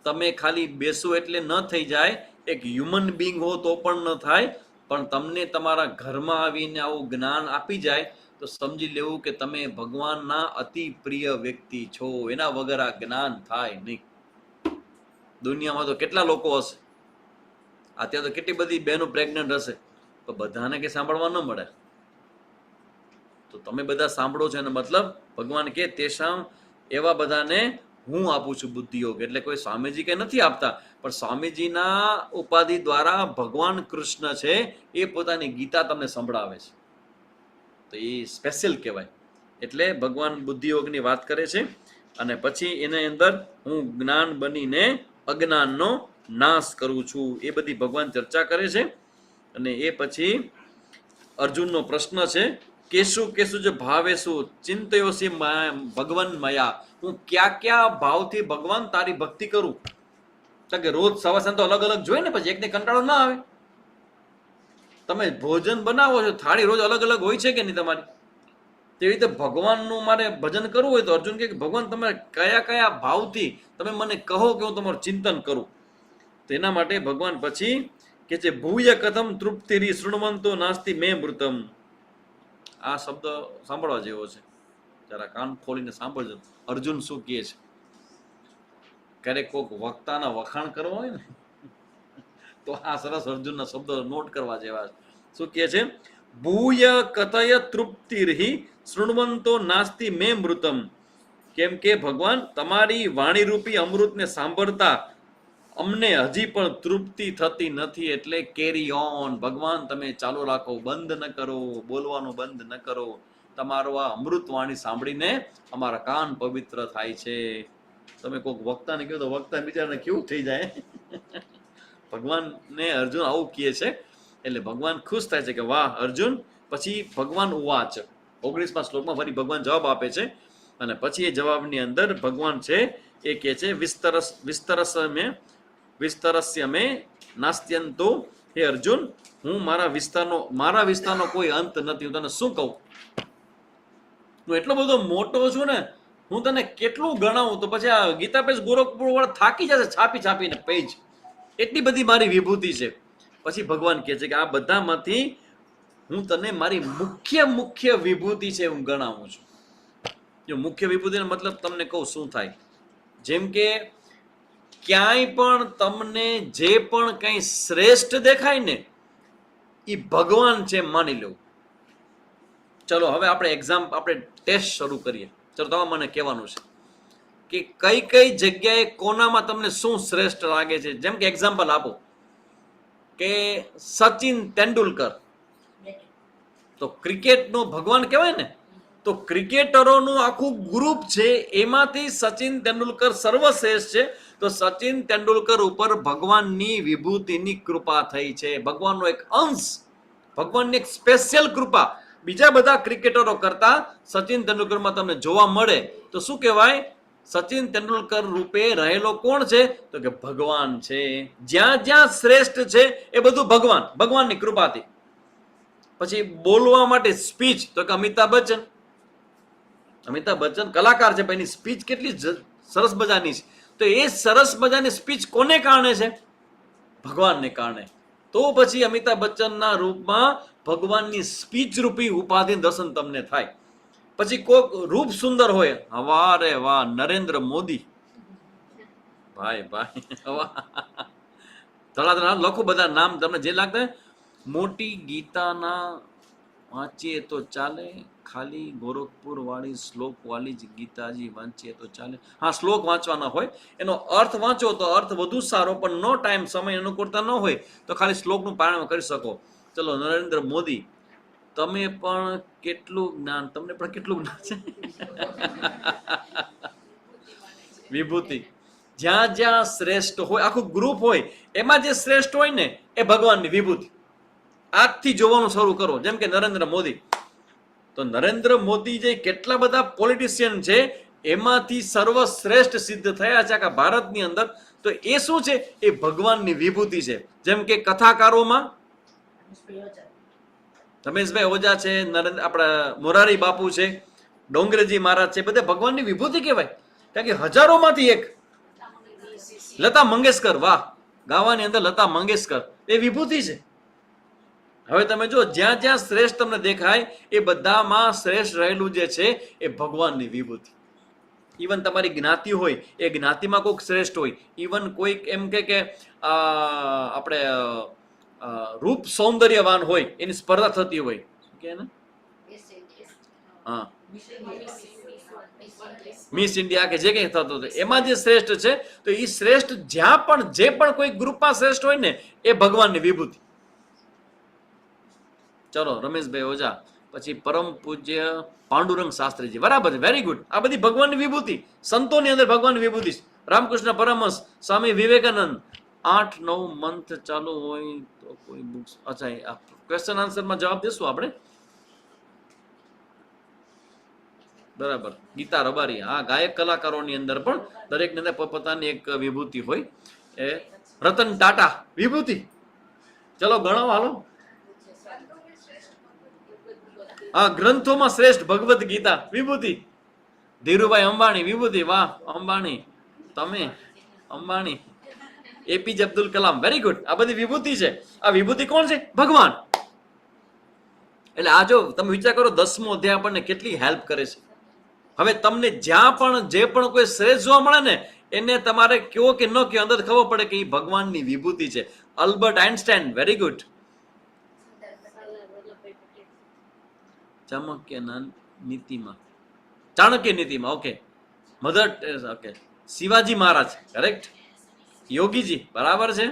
તમે ખાલી બેસો એટલે ન થઈ જાય. એક હ્યુમન બિંગ હો તો પણ ન થાય, પણ તમને તમારા ઘરમાં આવીને આવું જ્ઞાન આપી જાય તો સમજી લેવું કે તમે ભગવાનના અતિ પ્રિય વ્યક્તિ છો. એના વગર આ જ્ઞાન થાય નહીં. દુનિયામાં તો કેટલા લોકો હશે, અત્યારે તો કેટલી બધી બહેનો પ્રેગ્નન્ટ હશે, તો બધાને કે સાંભળવા ન મળે. તો તમે બધા સાંભળો છો એનો મતલબ ભગવાન કે તેશામ, એવા બધાને હું આપું છું બુદ્ધિ યોગ. એટલે કોઈ સ્વામીજી કે નથી આપતા, પણ સ્વામીજીના ઉપાધિ દ્વારા ભગવાન કૃષ્ણ છે એ પોતાની ગીતા તમને સંભળાવે છે. તો એ સ્પેશિયલ કહેવાય. એટલે ભગવાન બુદ્ધિ યોગની વાત કરે છે, અને પછી એની અંદર હું જ્ઞાન બનીને અજ્ઞાનનો નાશ કરું છું. એ બધી ભગવાન ચર્ચા કરે છે. અને એ પછી અર્જુનનો પ્રશ્ન છે, કેશુ કેશુ જ ભાવેશુ ચિંતયોસી ભગવાન મયા. હું કયા ભાવથી ભગવાન તારી ભક્તિ કરું? કે રોજ સવાર સાંજ તો અલગ અલગ જોઈએ ને, પછી એકને કંટાળો ના આવે? તમે ભોજન બનાવો છો, થાળી રોજ અલગ અલગ હોય છે કે નહીં તમારી? તેવી રીતે ભગવાનનું મારે ભજન કરવું હોય તો અર્જુન કે ભગવાન તમે કયા ભાવથી તમે મને કહો કે હું તમારું ચિંતન કરું. તેના માટે ભગવાન પછી કે છે ભૂય કથમ તૃપ્તિરી શૃણવંતો નાસ્તિ મે મૃતમ. આ શબ્દ સાંભળવા જેવો છે, જરા કાન ખોલીને સાંભળજો. અર્જુન શું કહે છે? ક્યારેક કોઈક વક્તાના વખાણ કરવા હોય ને તો આ સરસ અર્જુનના શબ્દો નોટ કરવા જેવા છે. શું કહે છે? ભૂય કથય તૃપ્તિર્હિ શૃણવંતો નાસ્તિ મે મૃતમ. કેમ કે ભગવાન તમારી વાણી રૂપી અમૃતને સાંભળતા અમને હજી પણ તૃપ્તિ થતી નથી. એટલે કેરી ઓન, ભગવાન તમે ચાલુ રાખો, બંધ ન કરો, બોલવાનું બંધ ન કરો. તમારો આ અમૃત વાણી સાંભળીને અમારા કાન પવિત્ર થાય છે. તમે કોઈક વક્તાને કહો તો વક્તા બિચારાને કેવું થઈ જાય, ભગવાનને અર્જુન આવું કહે છે એટલે ભગવાન ખુશ થાય છે કે વાહ અર્જુન. પછી ભગવાન ઉવાચ 19મા શ્લોકમાં ફરી ભગવાન જવાબ આપે છે અને પછી એ જવાબની અંદર ભગવાન છે એ કહે છે વિસ્તરસ્ય મે નાસ્ત્યંતો. હે અર્જુન, હું મારા વિસ્તારનો કોઈ અંત નથી. હું તને શું કહું? હું એટલો બધો મોટો છું ને, હું તને કેટલું ગણાવું તો પછી આ ગીતા પેજ ગોરખપુર વાળા થાકી જશે છાપીને પેજ. એટલી બધી મારી વિભૂતિ છે. પછી ભગવાન કહે છે કે આ બધામાંથી હું તને મારી મુખ્ય વિભૂતિ છે હું ગણાવું છું. જો મુખ્ય વિભૂતિનો મતલબ તમને કહું શું થાય. જેમ કે ક્યાંય પણ તમને જે પણ કંઈ શ્રેષ્ઠ દેખાય ને એ ભગવાન છે માની લો. ચલો હવે આપણે ટેસ્ટ શરૂ કરીએ. ચલો તમે મને કહેવાનું છે કે કઈ જગ્યાએ કોનામાં તમને શું શ્રેષ્ઠ લાગે છે. જેમ કે એક્ઝામ્પલ આપો કે સચિન તેંડુલકર તો ક્રિકેટનો ભગવાન કહેવાય ને. તો ક્રિકેટરોનું આખું ગ્રુપ છે, એમાંથી સચિન તેંડુલકર સર્વશ્રેષ્ઠ છે. તો સચિન તેંડુલકર ઉપર ભગવાનની વિભૂતિની કૃપા થઈ છે. ભગવાનનો એક અંશ, ભગવાનની એક સ્પેશિયલ કૃપા બીજા બધા ક્રિકેટરો કરતા સચિન તેંડુલકરમાં તમને જોવા મળે. તો શું કહેવાય? સચિન તેંડુલકર રૂપે રહેલો કોણ છે? તો કે ભગવાન છે. જ્યાં શ્રેષ્ઠ છે એ બધું ભગવાનની કૃપાથી. પછી બોલવા માટે સ્પીચ તો કે અમિતાભ બચ્ચન કલાકાર છે, એની સ્પીચ કેટલી સરસ મજાની છે. તો એ સરસ મજાની સ્પીચ કોને કારણે છે? ભગવાનને કારણે. તો પછી અમિતાભ બચ્ચનના રૂપમાં ભગવાનની સ્પીચ રૂપી ઉપાધિ દર્શન તમને થાય. પછી કોઈક રૂપ સુંદર હોય, વાહ રે વાહ નરેન્દ્ર મોદી, ભાઈ ધડા લખો બધા નામ તમને જે લાગતા. મોટી ગીતાના વાંચીએ તો ચાલે, ખાલી ગોરખપુર વાળી શ્લોક વાળી જ ગીતાજી વાંચીએ તો ચાલે. હા, શ્લોક વાંચવાના હોય, એનો અર્થ વાંચો તો અર્થ વધુ સારો, પણ નો ટાઈમ સમય અનુકૂળતા ન હોય તો ખાલી શ્લોકનું પારાયણ કરી શકો. ચલો, નરેન્દ્ર મોદી, તમને પણ કેટલું જ્ઞાન છે? વિભૂતિ. જ્યાં શ્રેષ્ઠ હોય, આખું ગ્રુપ હોય, એમાં જે શ્રેષ્ઠ હોય ને એ ભગવાનની વિભૂતિ. આજથી જોવાનું શરૂ કરો. જેમ કે નરેન્દ્ર મોદી, તો નરેન્દ્ર મોદી જે કેટલા બધા પોલિટિશિયન છે એમાંથી સર્વશ્રેષ્ઠ સિદ્ધ થયા છે આખા ભારતની અંદર. તો એ શું છે? એ ભગવાનની વિભૂતિ છે. જેમ કે કથાકારોમાં રમેશભાઈ ઓઝા છે, આપણા મોરારી બાપુ છે, ડોંગરેજી મહારાજ છે, બધા ભગવાનની વિભૂતિ કહેવાય. કારણ કે હજારોમાંથી એક. લતા મંગેશકર, વાહ, ગાવાની અંદર લતા મંગેશકર એ વિભૂતિ છે. હવે તમે જો જ્યાં શ્રેષ્ઠ તમને દેખાય એ બધામાં શ્રેષ્ઠ રહેલું જે છે એ ભગવાનની વિભૂતિ. ઇવન તમારી જ્ઞાતિ હોય, એ જ્ઞાતિમાં કોઈક શ્રેષ્ઠ હોય. ઇવન કોઈક એમ કે આપણે રૂપ સૌંદર્યવાન હોય, એની સ્પર્ધા થતી હોય, કે ને હા મિસ ઇન્ડિયા કે જે કંઈ થતું હતું, એમાં જે શ્રેષ્ઠ છે તો એ શ્રેષ્ઠ જ્યાં જે પણ કોઈ ગ્રુપમાં શ્રેષ્ઠ હોય ને એ ભગવાનની વિભૂતિ. ચલો, રમેશભાઈ ઓઝા, પછી પરમ પૂજ્ય પાંડુરંગ શાસ્ત્રીજી, બરાબર છે, વેરી ગુડ. આ બધી ભગવાનની વિભૂતિ, સંતોની અંદર ભગવાનની વિભૂતિ. રામકૃષ્ણ પરમહંસ, સ્વામી વિવેકાનંદ. 8-9 મંથ ચાલુ હોય તો કોઈ બુક્સ. અચ્છા, આ ક્વેશ્ચન આન્સરમાં જવાબ દેશું આપણે, બરાબર. ગીતા રબારી, હા, ગાયક કલાકારોની અંદર પણ દરેકની અંદર પોતાની એક વિભૂતિ હોય. એ રતન ટાટા વિભૂતિ. ચલો ગણો હાલો. હા, ગ્રંથોમાં શ્રેષ્ઠ ભગવદ્ ગીતા વિભૂતિ. ધીરુભાઈ અંબાણી વિભૂતિ, વાહ અંબાણી, તમે Ambani. APJ Abdul Kalam, very good. આ બધી વિભૂતિ છે. આ વિભૂતિ કોણ છે? ભગવાન. એટલે આ જો તમે વિચાર કરો, 10મો અધ્યાય આપણને કેટલી હેલ્પ કરે છે. હવે તમને જ્યાં પણ જે પણ કોઈ શ્રેષ્ઠ જોવા મળે ને એને તમારે કયો કે ન કયો, અંદર ખબર પડે કે એ ભગવાનની વિભૂતિ છે. Albert Einstein, very good. Chanakya નીતિમાં, okay. Mother Teresa, okay. Shivaji Maharaj, correct. Yogiji, બરાબર છે.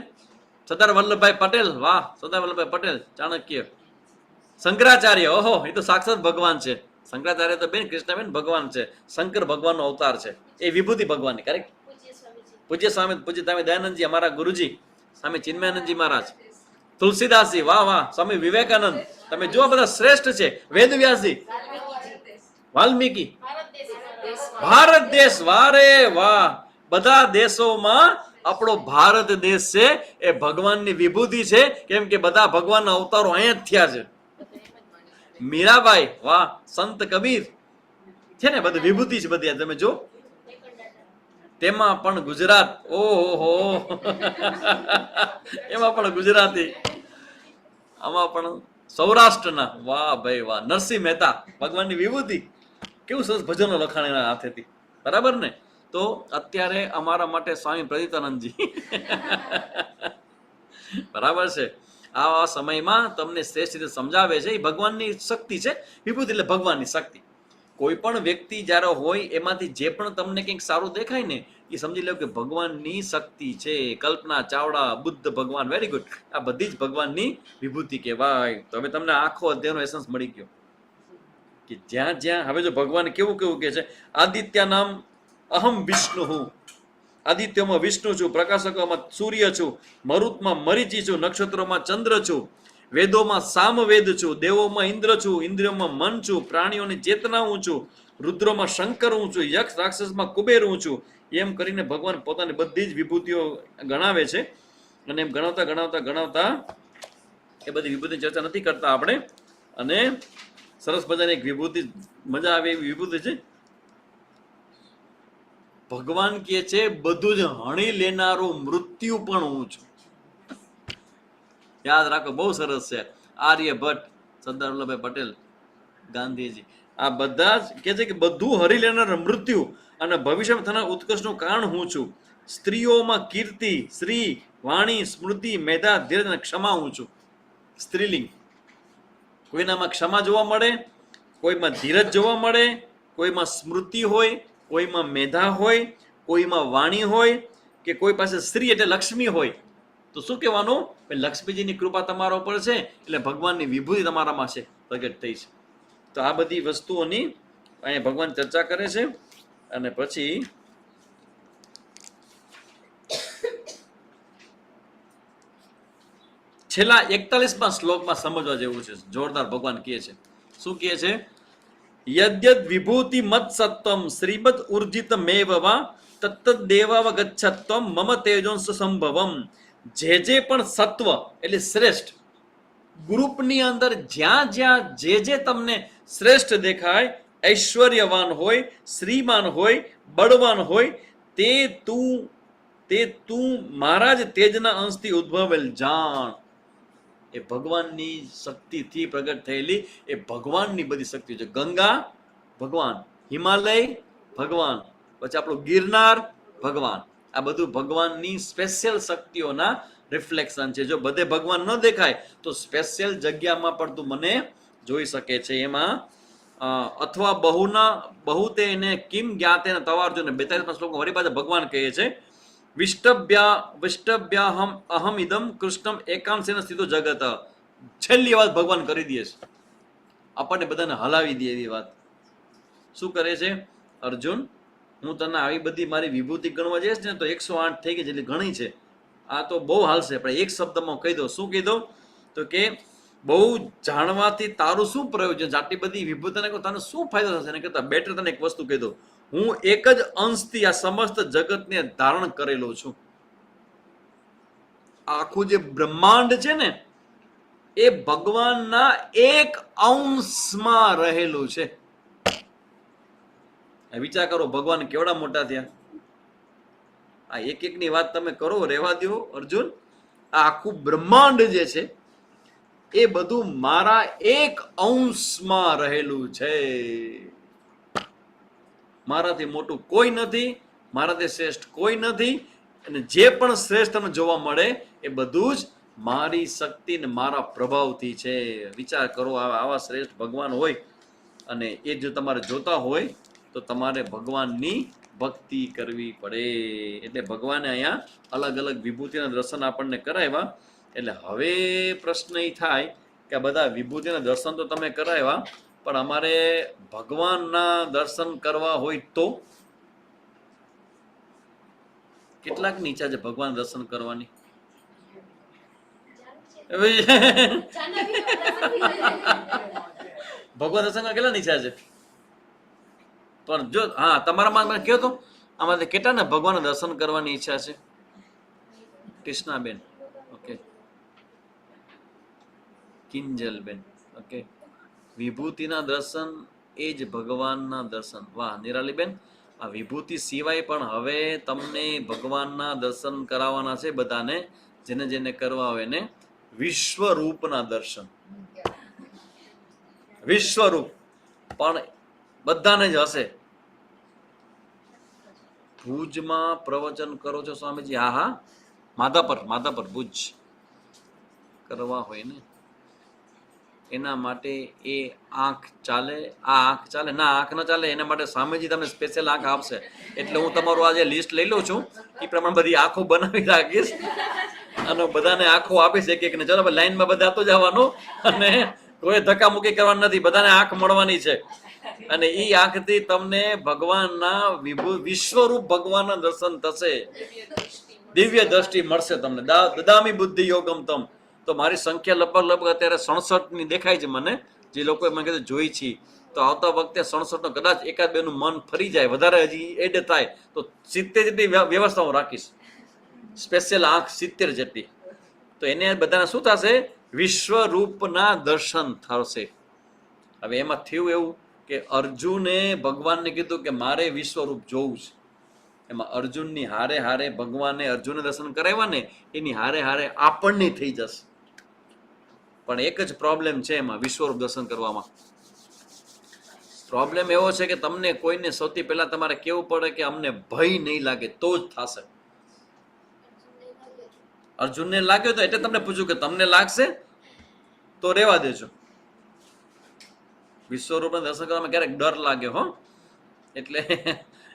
સરદાર વલ્લભભાઈ પટેલ, વાહ, સરદાર વલ્લભભાઈ પટેલ, ચાણક્ય. શંકરાચાર્ય, ઓહો, એ તો સાક્ષાત ભગવાન છે. શંકરાચાર્ય તો બેન કૃષ્ણબેન ભગવાન છે, શંકર ભગવાનનો અવતાર છે. એ વિભૂતિ ભગવાનની, કરેક્ટ. પૂજ્ય સ્વામી દયાનંદજી, અમારા ગુરુજી, સ્વામી ચિન્મયાનંદજી મહારાજ, તુલસીદાસજી, વાહ વાહ, સ્વામી વિવેકાનંદ, તમે જો બધા શ્રેષ્ઠ છે. વેદવ્યાસજી, વાલ્મીકી, ભારત દેશ, વારે વાહ, બધા દેશોમાં આપણો ભારત દેશ છે એ ભગવાનની વિભૂતિ છે. કેમ કે બધા ભગવાનના અવતારો અહીંયા જ થયા છે. મીરાબાઈ, વાહ, સંત કબીર છે ને, બધી વિભૂતિ છે બધી. તમે જો તેમાં પણ ગુજરાત, ઓહો એમાં પણ ગુજરાતી, આમાં પણ સૌરાષ્ટ્રના, વાહ ભાઈ વાહ, નરસિંહ મહેતા, ભગવાનની વિભૂતિ. કેવું સરસ ભજનો લખાણ એના હાથેથી, બરાબર ને. તો અત્યારે અમારા માટે સ્વામી પ્રદિતાનંદજી બરાબર છે. આવા સમયમાં તમને શ્રેષ્ઠ રીતે સમજાવે છે. એ ભગવાનની શક્તિ છે. વિભૂતિ એટલે ભગવાનની શક્તિ. કોઈ પણ વ્યક્તિ જ્યારે હોય એમાંથી જે પણ તમને કંઈક સારું દેખાય ને, એ સમજી લો કે ભગવાનની શક્તિ છે. કલ્પના ચાવડા, બુદ્ધ ભગવાન, વેરી ગુડ, આ બધી જ ભગવાનની વિભૂતિ કહેવાય. તો હવે તમને આખો અધ્યાયનો એસન્સ મળી ગયો કે જ્યાં જ્યાં હવે જો ભગવાન કેવું કેવું કે છે, આદિત્ય નામ અહમ વિષ્ણુ હું, આદિત્યમાં વિષ્ણુ છું, પ્રકાશકોમાં સૂર્ય છું, મરુતમાં મરીચી છું, નક્ષત્રોમાં ચંદ્ર છું, વેદોમાં સામવેદ છું, દેવોમાં ઇન્દ્ર છું, ઇન્દ્રિયોમાં મન છું, પ્રાણીઓની ચેતના હું છું, રુદ્રોમાં શંકર હું છું, યક્ષ રાક્ષસમાં કુબેર હું છું. એમ કરીને ભગવાન પોતાની બધી જ વિભૂતિઓ ગણાવે છે. અને એમ ગણાવતા ગણાવતા ગણાવતા એ બધી વિભૂતિની ચર્ચા નથી કરતા આપણે. અને સરસ મજાની એક વિભૂતિ, મજા આવે એવી વિભૂતિ છે. ભગવાન કહે છે બધું જ હણી લેનારું મૃત્યુ પણ હું છું. યાદ રાખો, બહુ સરસ છે. આર્યભટ્ટ, સરદાર વલ્લભભાઈ પટેલ, ગાંધીજી, આ બધા જ કહે છે કે બધું હરી લેનાર મૃત્યુ અને ભવિષ્યમાં થનાર ઉત્કર્ષનું કારણ હું છું. સ્ત્રીઓમાં કીર્તિ, શ્રી, વાણી, સ્મૃતિ, મેધા, ધીરજ અને ક્ષમા હું છું. સ્ત્રીલિંગ. કોઈનામાં ક્ષમા જોવા મળે, કોઈમાં ધીરજ જોવા મળે, કોઈમાં સ્મૃતિ હોય, કોઈમાં મેધા હોય, કોઈમાં વાણી હોય, કે કોઈ પાસે સ્ત્રી એટલે લક્ષ્મી હોય. તો શું કહેવાનું? લક્ષ્મીજીની કૃપા તમારા ઉપર છે એટલે ભગવાનની વિભૂતિ તમારામાં છે, પ્રગટ થઈ છે. તો આ બધી વસ્તુઓની અહીંયા ભગવાન ચર્ચા કરે છે. અને પછી છેલ્લા 41મા શ્લોકમાં સમજવા જેવું છે. જોરદાર ભગવાન કહે છે. શું કહે છે? યદ્યદ વિભૂતિ મત સત્વમ શ્રીમદ ઉર્જિત મેવવા તત્ત દેવાવગચ્છત્વમ મમ તેજોંશ સંભવમ. જે પણ સત્વ એટલે શ્રેષ્ઠ ગ્રુપની અંદર જ્યાં જ્યાં જે તમને શ્રેષ્ઠ દેખાય, ઐશ્વર્યવાન હોય, શ્રીમાન હોય, બળવાન હોય, તે તું મારા જ તેજના અંશથી ઉદ્ભવેલ જાણ. એ ભગવાનની શક્તિથી પ્રગટ થયેલી એ ભગવાનની બધી શક્તિ છે. ગંગા ભગવાન, હિમાલય ભગવાન, પછી આપણું ગિરનાર ભગવાન. આ બધું ભગવાનની સ્પેશિયલ શક્તિઓના રિફ્લેક્શન છે. જો બધે ભગવાન ન દેખાય તો સ્પેશિયલ જગ્યામાં પણ તું મને જોઈ શકે છે. એમાં અથવા બહુ તે એને કિમ જ્ઞાતે તવાર્જુન 42મા શ્લોકમાં વળી પાછા ભગવાન કહે છે વિષ્ટભ્યાહમ અહમ ઇદમ કૃષ્ણમ એકાંશેન સ્થિતો જગત. છેલ્લી વાત ભગવાન કરી દે છે, આપણને બધાને હલાવી દે એવી વાત. શું કરે છે? અર્જુન, હું તને આવી બધી મારી વિભૂતિ ગણવા જઈશ ને તો 108 થઈ ગઈ જેટલી ઘણી છે. આ તો બહુ હાલશે, પણ એક શબ્દમાં કહી દો. શું કહી દો? તો કે બહુ જાણવાથી તારું શું પ્રયોજન? આટલી બધી વિભૂતિને તને શું ફાયદો થશે? એને કરતા બેટર તને એક વસ્તુ કહી દો, હું એક જ અંશથી આ સમસ્ત જગતને ધારણ કરેલો છું. આખું જે બ્રહ્માંડ છે ને એ ભગવાનના એક અંશમાં રહેલું છે. વિચાર કરો, ભગવાન કેવડા મોટા થયા. આ એક એકની વાત તમે કરો, રહેવા દો અર્જુન. આ આખું બ્રહ્માંડ જે છે એ બધું મારા એક અંશમાં રહેલું છે. મારાથી મોટું કોઈ નથી, મારાથી શ્રેષ્ઠ કોઈ નથી. અને જે પણ શ્રેષ્ઠ તમને જોવા મળે એ બધું જ મારી શક્તિ ને મારા પ્રભાવથી છે. વિચાર કરો, આવા શ્રેષ્ઠ ભગવાન હોય અને એ જો તમારે જોતા હોય તો તમારે ભગવાનની ભક્તિ કરવી પડે. એટલે ભગવાને અહીંયા અલગ અલગ વિભૂતિના દર્શન આપણને કરાવ્યા. એટલે હવે પ્રશ્ન એ થાય કે આ બધા વિભૂતિના દર્શન તો તમે કરાવ્યા, પણ અમારે ભગવાનના દર્શન કરવા હોય તો કેટલાકની ઈચ્છા છે ભગવાન દર્શન કરવાની? ભગવાન દર્શન કરવા કેટલા ઈચ્છા છે? પણ જો હા તમારામાં મને કહો તો આમાં કેટલાને ભગવાન દર્શન કરવાની ઈચ્છા છે? કૃષ્ણાબેન, ઓકે. કિંજલબેન, ઓકે. વિભૂતિના દર્શન એ જ ભગવાનના દર્શન. વાહ નિરાલીબેન, આ વિભૂતિ સિવાય પણ હવે તમને ભગવાનના દર્શન કરાવવાના છે બધાને, જેને જેને કરવા હોય ને. વિશ્વરૂપના દર્શન, વિશ્વરૂપ પણ બધાને જ હશે. ભુજમાં પ્રવચન કરો છો સ્વામીજી? હા હા, માધાપર ભુજ કરવા હોય ને એના માટે એ આંખ ચાલે, આ આંખ ચાલે ના, આંખ ન ચાલે એના માટે સ્વામીજી તમને સ્પેશિયલ આંખ આપશે. એટલે હું તમારું આજે લિસ્ટ લઈ લઉં છું, એ પ્રમાણે બધી આંખો બનાવી રાખીશ અને બધાને આંખો આપીશ એક એકને. ચલો લાઈનમાં બધા તો જવાનું અને કોઈ ધક્કા મુક્કી કરવાની નથી, બધાને આંખ મળવાની છે. અને એ આંખથી તમને ભગવાનના વિશ્વરૂપ ભગવાનના દર્શન થશે, દિવ્ય દ્રષ્ટિ મળશે તમને. દદામી બુદ્ધિ યોગમ તમ. તો મારી સંખ્યા લગભગ અત્યારે 67 ની દેખાય છે મને, જે લોકોએ મને કીધું જોઈ છે. તો આવતા વખતે 67 નો કદાચ એકાદ બેનું મન ફરી જાય, વધારે હજી એડ થાય તો 70 જેટલી વ્યવસ્થા હું રાખીશ, સ્પેશિયલ આંખ 70 જેટલી. તો એને બધાને શું થશે? વિશ્વરૂપના દર્શન થશે. હવે એમાં થયું એવું કે અર્જુને ભગવાનને કીધું કે મારે વિશ્વરૂપ જોવું છે. એમાં અર્જુનની હારે હારે ભગવાને અર્જુનને દર્શન કરાવ્યા ને, એની હારે હારે આપણને થઈ જશે. પણ એક જ પ્રોબ્લેમ છે એમાં, વિશ્વરૂપ દર્શન કરવામાં. પ્રોબ્લેમ એવો છે કે તમને કોઈને સૌથી પહેલા તમારે કેવું પડે કે અમને ભય નહીં લાગે તો જ થશે. અર્જુનને લાગ્યો તો એટલે તમને પૂછ્યું કે તમને લાગશે તો રેવા દેજો. વિશ્વરૂપના દર્શન કરવામાં ક્યારેક ડર લાગે હો, એટલે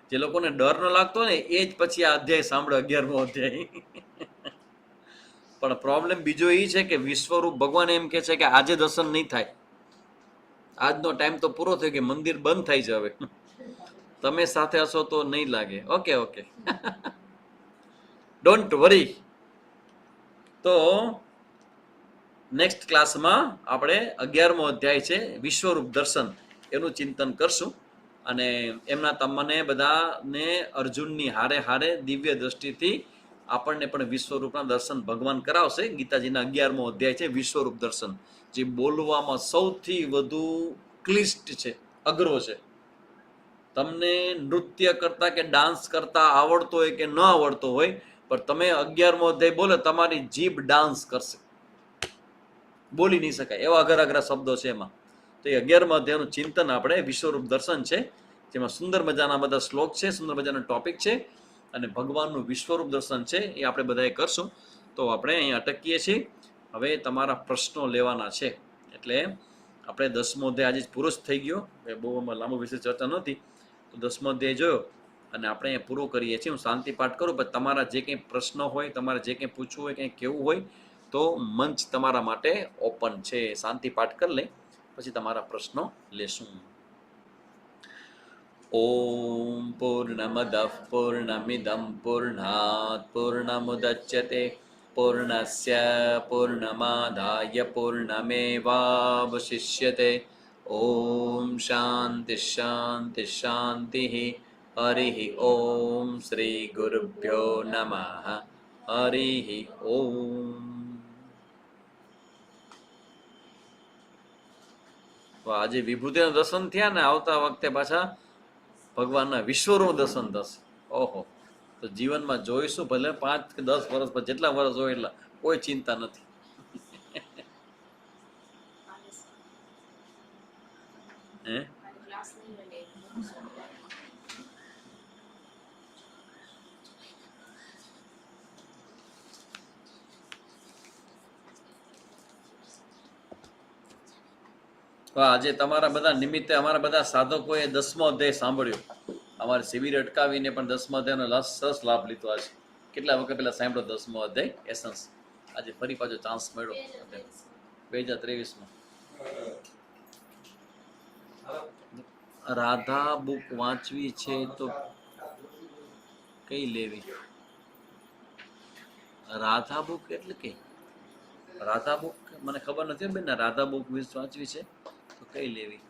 જે લોકોને ડર ન લાગતો ને એ જ પછી આ અધ્યાય સાંભળો, 11મો અધ્યાય. પણ પ્રોબ્લેમ બીજો એ છે કે વિશ્વરૂપ ભગવાન એમ કે છે કે આજે દર્શન નહીં થાય, આજનો ટાઈમ તો પૂરો થઈ ગયો, મંદિર બંધ થાય છે હવે, તમે સાથે હશો તો નહીં લાગે. Okay okay, don't worry. તો નેક્સ્ટ ક્લાસમાં આપણે 11મો અધ્યાય છે વિશ્વરૂપ દર્શન, એનું ચિંતન કરશું. અને એમના તમને બધાને અર્જુનની હારે હારે દિવ્ય દ્રષ્ટિથી આપણને પણ વિશ્વરૂપના દર્શન ભગવાન કરાવશે. ગીતાજીના 11મો અધ્યાય છે વિશ્વરૂપ દર્શન, જે બોલવામાં સૌથી વધુ ક્લિષ્ટ છે, અઘરો છે. તમને નૃત્ય કરતા કે ડાન્સ કરતા આવડતો હોય કે ન આવડતો હોય, પણ તમે 11મો અધ્યાય બોલો તમારી જીભ ડાન્સ કરશે, બોલી નહીં શકાય એવા અઘરા અઘરા શબ્દો છે એમાં. તો એ 11મા અધ્યાયનું ચિંતન આપણે વિશ્વરૂપ દર્શન છે, જેમાં સુંદર મજાના બધા શ્લોક છે, સુંદર મજાનો ટોપિક છે, અને ભગવાનનું વિશ્વરૂપ દર્શન છે એ આપણે બધાએ કરશું. તો આપણે અહીં અટકીએ છીએ. હવે તમારા પ્રશ્નો લેવાના છે. એટલે આપણે 10મો અધ્યાય આજે પૂરો જ થઈ ગયો, બહુ આમાં લાંબુ વિશે ચર્ચા નહોતી. તો 10મો અધ્યાય જોયો અને આપણે અહીંયા પૂરો કરીએ છીએ. હું શાંતિ પાઠ કરું, પણ તમારા જે કંઈ પ્રશ્નો હોય, તમારે જે કંઈ પૂછવું હોય, કંઈ કહેવું હોય તો મંચ તમારા માટે ઓપન છે. શાંતિ પાઠ કરી લઈ પછી તમારા પ્રશ્નો લેશું. ઓમ પૂર્ણમદઃ પૂર્ણમિદં પૂર્ણાત પૂર્ણમુદચ્યતે પૂર્ણસ્ય પૂર્ણમાદાય પૂર્ણમેવાવશિષ્યતે. ઓમ શાંતિ શાંતિ શાંતિ. હરિ ઓમ શ્રી ગુરુભ્યો નમઃ. હરિ ઓમ. આજે વિભૂતિના દર્શન થયા ને, આવતા વખતે પાછા ભગવાનના વિશ્વરૂપ દર્શન થશે. ઓહો, તો જીવનમાં જોઈશું, ભલે 5 કે 10 વર્ષ પર, જેટલા વર્ષ હોય એટલા, કોઈ ચિંતા નથી. હે આજે તમારા બધા નિમિત્તે અમારા બધા સાધકોએ 10મો અધ્યાય સાંભળ્યો. અમારે શિબિર અટકાવીને પણ 10મા અધ્યાયનો સરસ લાભ લીધો. આજે કેટલા વખત પહેલા સાંભળ્યો 10મો અધ્યાય એસન્સ, આજે ફરી પાછો ચાન્સ મળ્યો 2023માં. રાધા બુક વાંચવી છે તો કઈ લેવી? રાધા બુક એટલે કે રાધા બુક મને ખબર નથી બેન, રાધા બુક વાંચવી છે તો કઈ લેવી?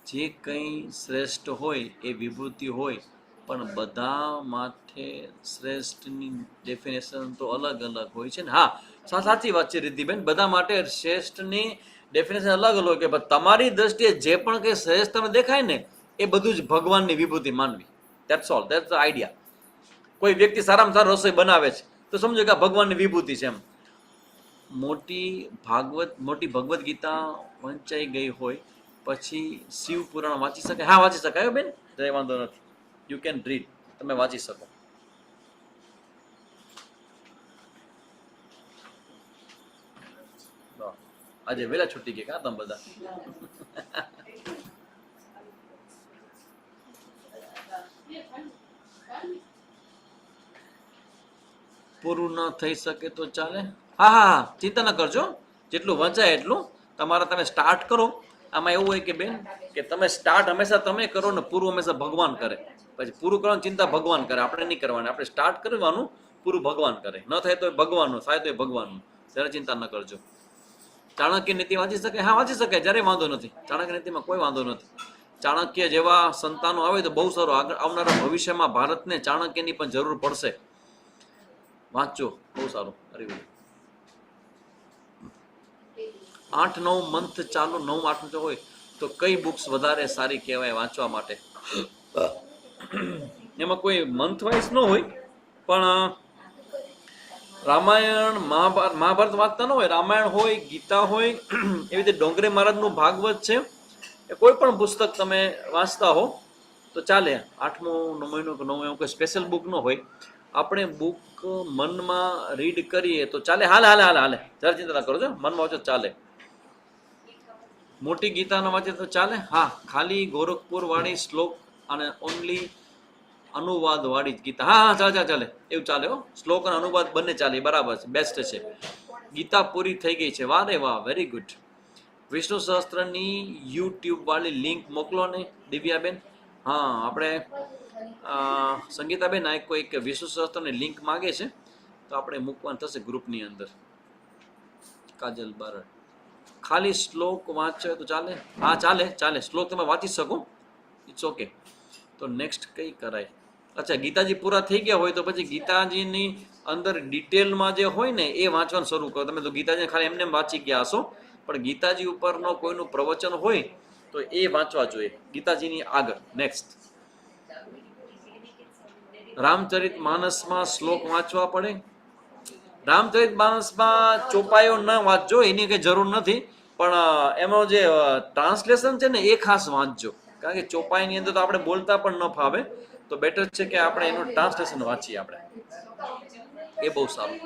જે કંઈ શ્રેષ્ઠ હોય એ વિભૂતિ હોય, પણ બધા માટે શ્રેષ્ઠની ડેફિનેશન તો અલગ અલગ હોય છે ને. હા, સાચી વાત છે રિદ્ધિબેન, બધા માટે શ્રેષ્ઠની ડેફિનેશન અલગ અલગ કે તમારી દ્રષ્ટિએ જે પણ કંઈ શ્રેષ્ઠ તમને દેખાય ને એ બધું જ ભગવાનની વિભૂતિ માનવી. That's all, that's the idea. કોઈ વ્યક્તિ સારામાં સારો રસોઈ બનાવે છે તો સમજો કે આ ભગવાનની વિભૂતિ છે એમ. મોટી ભગવદ્ ગીતા વંચાઈ ગઈ હોય પછી શિવ પુરાણ વાંચી શકાય? હા, વાંચી શકાય બેન, જય વાંધો નથી. યુ કેન રીડ, તમે વાંચી શકો. આજે વેલા છૂટી ગયા તમે બધા. પૂરું ન થઈ શકે તો ચાલે. હા હા હા, ચિંતા ન કરજો, જેટલું વંચાય એટલું તમે સ્ટાર્ટ કરો. આમાં એવું હોય કે બેન કે તમે સ્ટાર્ટ હંમેશા તમે કરો ને પૂરું હંમેશા ભગવાન કરે. પછી પૂરું કરવાની ચિંતા ભગવાન કરે, આપણે નહીં કરવાની. આપણે સ્ટાર્ટ કરવાનું, પૂરું ભગવાન કરે. ન થાય તો ભગવાનનું, થાય તો ભગવાનનું. ત્યારે ચિંતા ન કરજો. ચાણક્ય નીતિ વાંચી શકાય? હા, વાંચી શકાય, જ્યારે વાંધો નથી. ચાણક્ય નીતિમાં કોઈ વાંધો નથી. ચાણક્ય જેવા સંતાનો આવે તો બહુ સારું. આગળ આવનારા ભવિષ્યમાં ભારતને ચાણક્યની પણ જરૂર પડશે. વાંચજો, બહુ સારું. હરિભાઈ 8-9 મંથ ચાલુ, 9-8 હોય તો કઈ બુક્સ વધારે સારી કહેવાય વાંચવા માટે? એમાં કોઈ મંથ વાઇઝ ન હોય, પણ રામાયણ મહાભારત વાંચતા ન હોય, રામાયણ હોય, ગીતા હોય, એવી રીતે ડોંગરે મહારાજનું ભાગવત છે, એ કોઈ પણ પુસ્તક તમે વાંચતા હો તો ચાલે. 8મો મહિનો કે 9મો એવું કોઈ સ્પેશિયલ બુક ન હોય. આપણે બુક મનમાં રીડ કરીએ તો ચાલે. હાલે જરા ચિંતા ના કરો છો, મનમાં વાંચો ચાલે. મોટી ગીતાનો વાંચે તો ચાલે. હા, ખાલી ગોરખપુર વાળી શ્લોક અને ઓનલી અનુવાદ વાળી જ ગીતા. હા ચાલે, એવું ચાલે હો. શ્લોક અને અનુવાદ બંને ચાલે, બરાબર છે, બેસ્ટ છે. ગીતા પૂરી થઈ ગઈ છે, વાહ રે વાહ, વેરી ગુડ. વિષ્ણુ સહસ્ત્રની યુટ્યુબ વાળી લિંક મોકલો ને દિવ્યાબેન. હા, આપણે સંગીતાબેન આ કોઈક વિષ્ણુ સહસ્ત્રની લિંક માગે છે તો આપણે મૂકવાનું થશે ગ્રુપની અંદર. કાજલ બારડ, ખાલી શ્લોક વાંચે તો ચાલે? હા ચાલે, શ્લોક તમે વાંચી શકો, ઇટ્સ ઓકે. તો નેક્સ્ટ કઈ કરાય? અચ્છા, ગીતાજી પૂરા થઈ ગયા હોય તો પછી ગીતાજીની અંદર ડિટેલમાં જે હોય ને એ વાંચવાનું શરૂ કરો. તમે તો ગીતાજી ખાલી એમને વાંચી ગયા હશો, પણ ગીતાજી ઉપરનો કોઈનું પ્રવચન હોય તો એ વાંચવા જોઈએ ગીતાજીની આગળ. નેક્સ્ટ, રામચરિત માનસમાં શ્લોક વાંચવા પડે? રામચરિત માનસમાં ચોપાયો ન વાંચજો, એની કઈ જરૂર નથી, પણ એનો જે ટ્રાન્સલેશન છે ને એ ખાસ વાંચજો. કારણ કે ચોપાઈની અંદર તો આપણે બોલતા પણ ન ફાવે, તો બેટર છે કે આપણે એનું ટ્રાન્સલેશન વાંચીએ. આપણે એ બહુ સારું.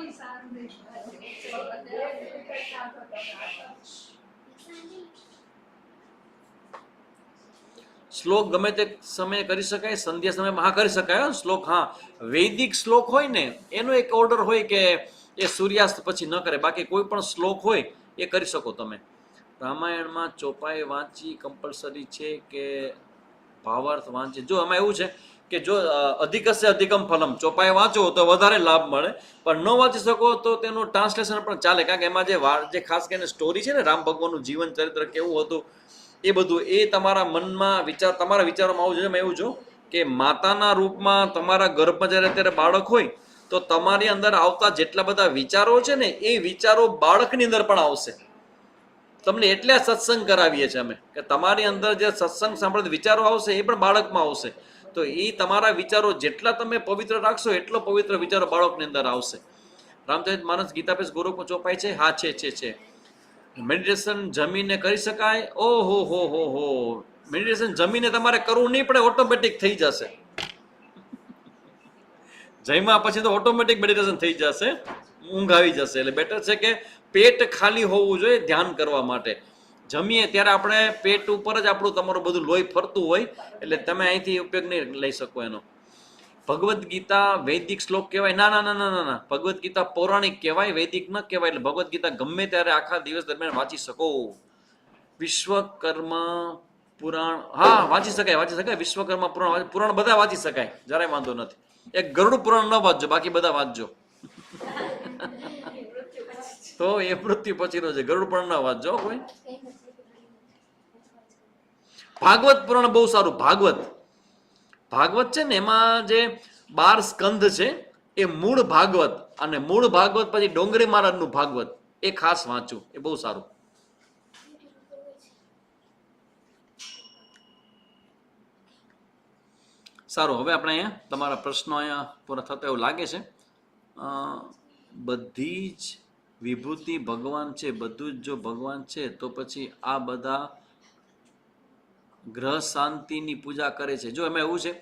શ્લોક ગમે તે સમયે કરી શકાય? સંધ્યા સમયમાં હા કરી શકાય શ્લોક. હા, વૈદિક શ્લોક હોય ને એનો એક ઓર્ડર હોય કે એ સૂર્યાસ્ત પછી ન કરે, બાકી કોઈ પણ શ્લોક હોય એ કરી શકો તમે. રામાયણમાં ચોપાઈ વાંચી કમ્પલસરી છે કે ભાવાર્થ વાંચે? જો આમાં એવું છે કે જો અધિકસ્ય અધિકમ ફલમ, ચોપાઈ વાંચો તો વધારે લાભ મળે, પણ ન વાંચી શકો તો તેનું ટ્રાન્સલેશન પણ ચાલે. કારણ કે એમાં જે ખાસ કરીને સ્ટોરી છે ને, રામ ભગવાનનું જીવન ચરિત્ર કેવું હતું એ બધું, એ તમારા મનમાં તમારા વિચારોમાં આવું જોઈએ. એવું જો કે માતાના રૂપમાં તમારા ગર્ભમાં જ્યારે અત્યારે બાળક હોય તો તમારી અંદર આવતા જેટલા બધા વિચારો છે ને એ વિચારો બાળકની અંદર પણ આવશે. તમને એટલે સત્સંગ કરાવીએ છીએ અમે કે તમારી અંદર જે સત્સંગ સાંભળે વિચારો આવશે એ પણ બાળકમાં આવશે. તો એ તમારા વિચારો જેટલા તમે પવિત્ર રાખશો એટલો પવિત્ર વિચારો બાળકની અંદર આવશે. રામચરિત માનસ ગીતાપેશ ગોરખમાં ચોપાઈ છે? હા છે. મેડિટેશન જમીને કરી શકાય? ઓહો હો, મેડિટેશન જમીને તમારે કરવું નહીં પડે, ઓટોમેટિક થઈ જશે. જમ્યા પછી તો ઓટોમેટિક મેડિટેશન થઈ જશે, ઊંઘ આવી જશે. એટલે બેટર છે કે પેટ ખાલી હોવું જોઈએ ધ્યાન કરવા માટે. જમીએ ત્યારે આપણે પેટ ઉપર જ આપણું તમારું બધું લોહી ફરતું હોય, એટલે તમે અહીંથી ઉપયોગ નહીં લઈ શકો એનો. ભગવદ્ ગીતા વૈદિક શ્લોક કહેવાય? ના, ભગવદ્ ગીતા પૌરાણિક કહેવાય, વૈદિક ન કહેવાય. એટલે ભગવદ્ ગીતા ગમે ત્યારે આખા દિવસ દરમિયાન વાંચી શકો. વિશ્વકર્મા પુરાણ? હા, વાંચી શકાય. વિશ્વકર્મા પુરાણ બધા વાંચી શકાય, જરાય વાંધો નથી. એક ગરુડ પુરાણ ન વાંચજો, બાકી બધા વાંચજો. તો એ મૃત્યુ પછીનો છે. ગરુડ પુરાણ ના વાંચજો કોઈ. ભાગવત પુરાણ બહુ સારું. ભાગવત છે ને, એમાં જે 12 સ્કંધ છે એ મૂળ ભાગવત, અને મૂળ ભાગવત પછી ડોંગરી મહારાજનું ભાગવત એ ખાસ વાંચું, એ બહુ સારું. સારું, હવે આપણે અહીંયા તમારા પ્રશ્નો અહીંયા પૂરા થતા એવું લાગે છે. બધી જ વિભૂતિ ભગવાન છે, બધું જ જો ભગવાન છે તો પછી આ બધા ગ્રહ શાંતિની પૂજા કરે છે. જો એમાં એવું છે,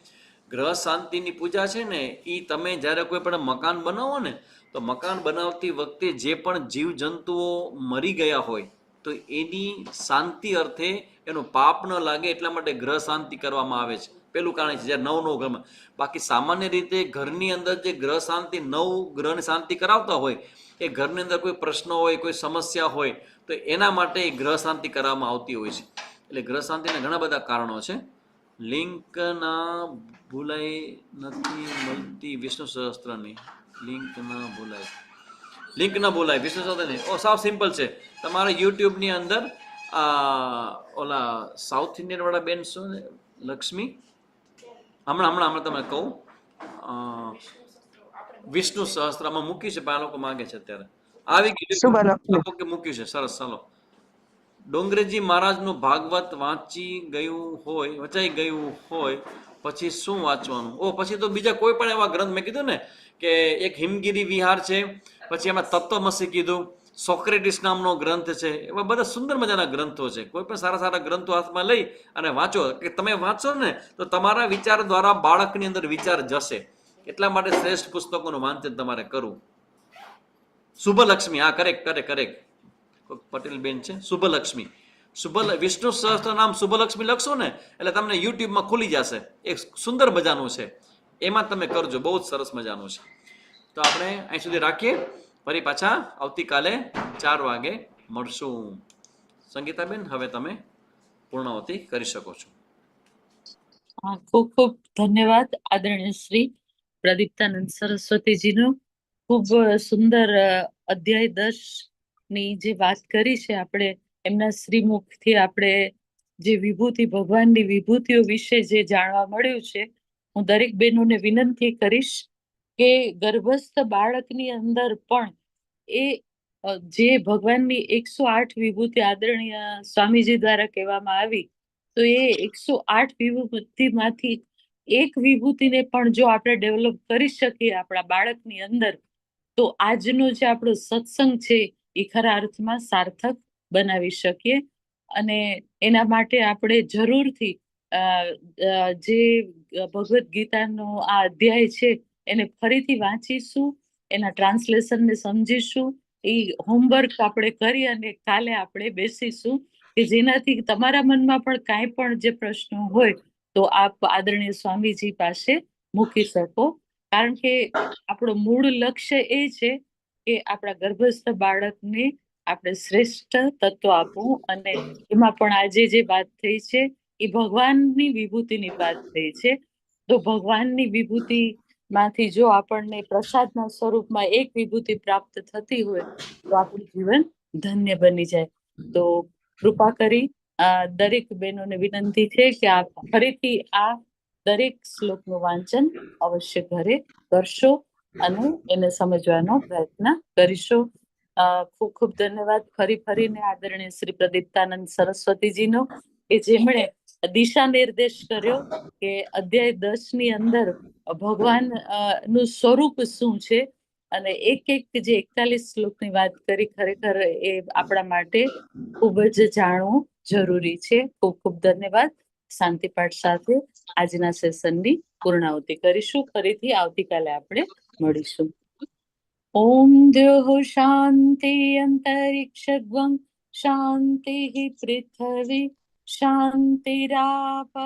ગ્રહ શાંતિની પૂજા છે ને, એ તમે જ્યારે કોઈ પણ મકાન બનાવો ને, તો મકાન બનાવતી વખતે જે પણ જીવજંતુઓ મરી ગયા હોય તો એની શાંતિ અર્થે એનું પાપ ન લાગે એટલા માટે ગ્રહ શાંતિ કરવામાં આવે છે. પેલું કારણ છે જ્યારે નવ ઘરમાં. બાકી સામાન્ય રીતે ઘરની અંદર જે ગ્રહ શાંતિ, 9 ગ્રહની શાંતિ કરાવતા હોય, એ ઘરની અંદર કોઈ પ્રશ્ન હોય, કોઈ સમસ્યા હોય તો એના માટે એ ગ્રહ શાંતિ કરવામાં આવતી હોય છે. એટલે ગ્રહ શાંતિના ઘણા બધા કારણો છે. લિંક ના ભૂલાઈ નથી મળતી વિષ્ણુ સહસ્ત્રની. લિંક ના ભૂલાય વિષ્ણુ સહસ્ત્રની. ઓ સાવ સિમ્પલ છે. તમારા યુટ્યુબની અંદર ઓલા સાઉથ ઇન્ડિયન વાળા બેન શું લક્ષ્મી, હમણાં તમે કહું, વિષ્ણુ સહસ્ત્રમાં મૂક્યું છે, પણ આ લોકો માંગે છે અત્યારે. આવી ગયું મૂક્યું છે. સરસ. ચાલો, ડોંગરેજી મહારાજનું ભાગવત વચાઈ ગયું હોય પછી શું વાંચવાનું? પછી તો બીજા કોઈ પણ એવા ગ્રંથ, મેં કીધું ને કે એક હિમગીરી વિહાર છે, પછી એમાં તત્વમસી કીધું, સોક્રેટિસ નામનો ગ્રંથ છે, એવા બધા સુંદર મજાના ગ્રંથો છે. કોઈ પણ સારા ગ્રંથો હાથમાં લઈ અને વાંચો, કે તમે વાંચો ને તો તમારા વિચાર દ્વારા બાળકની અંદર વિચાર જશે. એટલા માટે શ્રેષ્ઠ પુસ્તકોનું વાંચન તમારે કરવું. શુભલક્ષ્મી, હા, કરેક્ટ. પટેલ બેન છે શુભલક્ષ્મી. વિષ્ણુ સહસ્ત્ર નામ શુભલક્ષ્મી લખશો ને એટલે તમને યુટ્યુબમાં ખુલી જશે. એક સુંદર મજાનું છે, એમાં તમે કરજો, બહુ જ સરસ મજાનું છે. તો આપણે અહીં સુધી રાખીએ. ફરી પાછા આવતીકાલે 4 વાગે મળશું. સંગીતાબેન, હવે તમે પૂર્ણાવતી કરી શકો છો. ખૂબ ખૂબ ધન્યવાદ આદરણીય શ્રી પ્રદીપ્તાનંદ સરસ્વતીજીનું. ખૂબ સુંદર અધ્યાય 10 ની જે વાત કરી છે, આપણે એમના શ્રીમુખથી આપણે જે વિભૂતિ, ભગવાનની વિભૂતિઓ વિશે જે જાણવા મળ્યું છે, હું દરેક બહેનોને વિનંતી કરીશ કે ગર્ભસ્થ બાળકની અંદર પણ એ જે ભગવાનની 108 વિભૂતિ આદરણીય સ્વામીજી દ્વારા કહેવામાં આવી, તો એ 108 વિભૂતિમાંથી એક વિભૂતિને પણ જો આપણે ડેવલપ કરી શકીએ આપણા બાળકની અંદર, તો આજનો જે આપણો સત્સંગ છે એ ખરા અર્થમાં સાર્થક બનાવી શકીએ. અને એના માટે આપણે જરૂરથી જે ભગવદ્ ગીતાનો આ અધ્યાય છે એને ફરીથી વાંચીશું, એના ટ્રાન્સલેશનને સમજીશું. એ હોમવર્ક આપણે કરી અને કાલે આપણે બેસીશું, કે જેનાથી તમારા મનમાં પણ કાંઈ પણ જે પ્રશ્નો હોય તો આપ આદરણીય સ્વામીજી પાસે મૂકી શકો. કારણ કે આપણો મૂળ લક્ષ્ય એ છે કે આપણા ગર્ભસ્થ બાળકને આપણે શ્રેષ્ઠ તત્વ આપવું. અને એમાં પણ આજે જે વાત થઈ છે એ ભગવાનની વિભૂતિની વાત થઈ છે. તો ભગવાનની વિભૂતિ માંથી જો આપણને પ્રસાદના સ્વરૂપમાં એક વિભૂતિ પ્રાપ્ત થતી હોય તો આપણું જીવન ધન્ય બની જાય. તો કૃપા કરી દરેક બહેનોને વિનંતી છે કે આપ ફરીથી આ દરેક શ્લોકનું વાંચન અવશ્ય ઘરે કરશો અને એને સમજવાનો પ્રયત્ન કરીશો. ખૂબ ખૂબ ધન્યવાદ ફરીને આદરણીય શ્રી પ્રદીપ્તાનંદ સરસ્વતીજીનો, કે જેમણે દિશા નિર્દેશ કર્યો કે અધ્યાય 10 ની અંદર ભગવાન નું સ્વરૂપ શું છે, અને એક જે 41 શ્લોકની વાત કરી, ખરેખર એ આપણા માટે ખૂબ જ જાણવું જરૂરી છે. ખૂબ ખૂબ ધન્યવાદ. શાંતિપાઠ સાથે આજના સેશનની પૂર્ણાહુતિ કરીશું. ફરીથી આવતીકાલે આપણે મળીશું. ઓમ દ્યોઃ શાંતિ અંતરિક્ષગ્વં શાંતિ પૃથ્વી શાંતિરાપઃ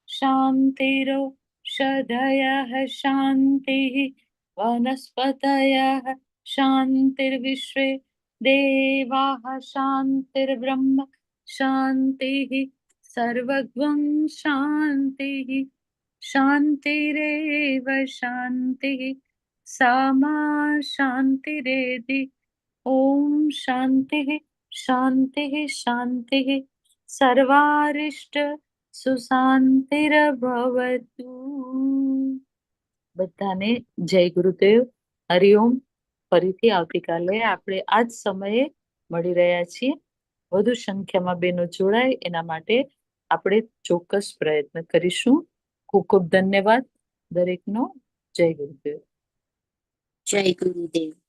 શાંતિરોષધયઃ શાંતિ વનસ્પતયઃ શાંતિર્વિશ્વે દેવાઃ શાંતિર્બ્રહ્મ શાંતિ સર્વગ્વં શાંતિ શાંતિરેવ શાંતિ सा मा शान्तिरेधि ઓમ શાંતિ શાંતિ શાંતિ સર્વારિષ્ટ સુશાંતિર્ભવતુ. બધાને જય ગુરુદેવ. હરિઓમ. ફરીથી આવતીકાલે આપણે આ જ સમયે મળી રહ્યા છીએ. વધુ સંખ્યામાં બહેનો જોડાય એના માટે આપણે ચોક્કસ પ્રયત્ન કરીશું. ખૂબ ખૂબ ધન્યવાદ દરેકનો. જય ગુરુદેવ. જય ગુરુદેવ.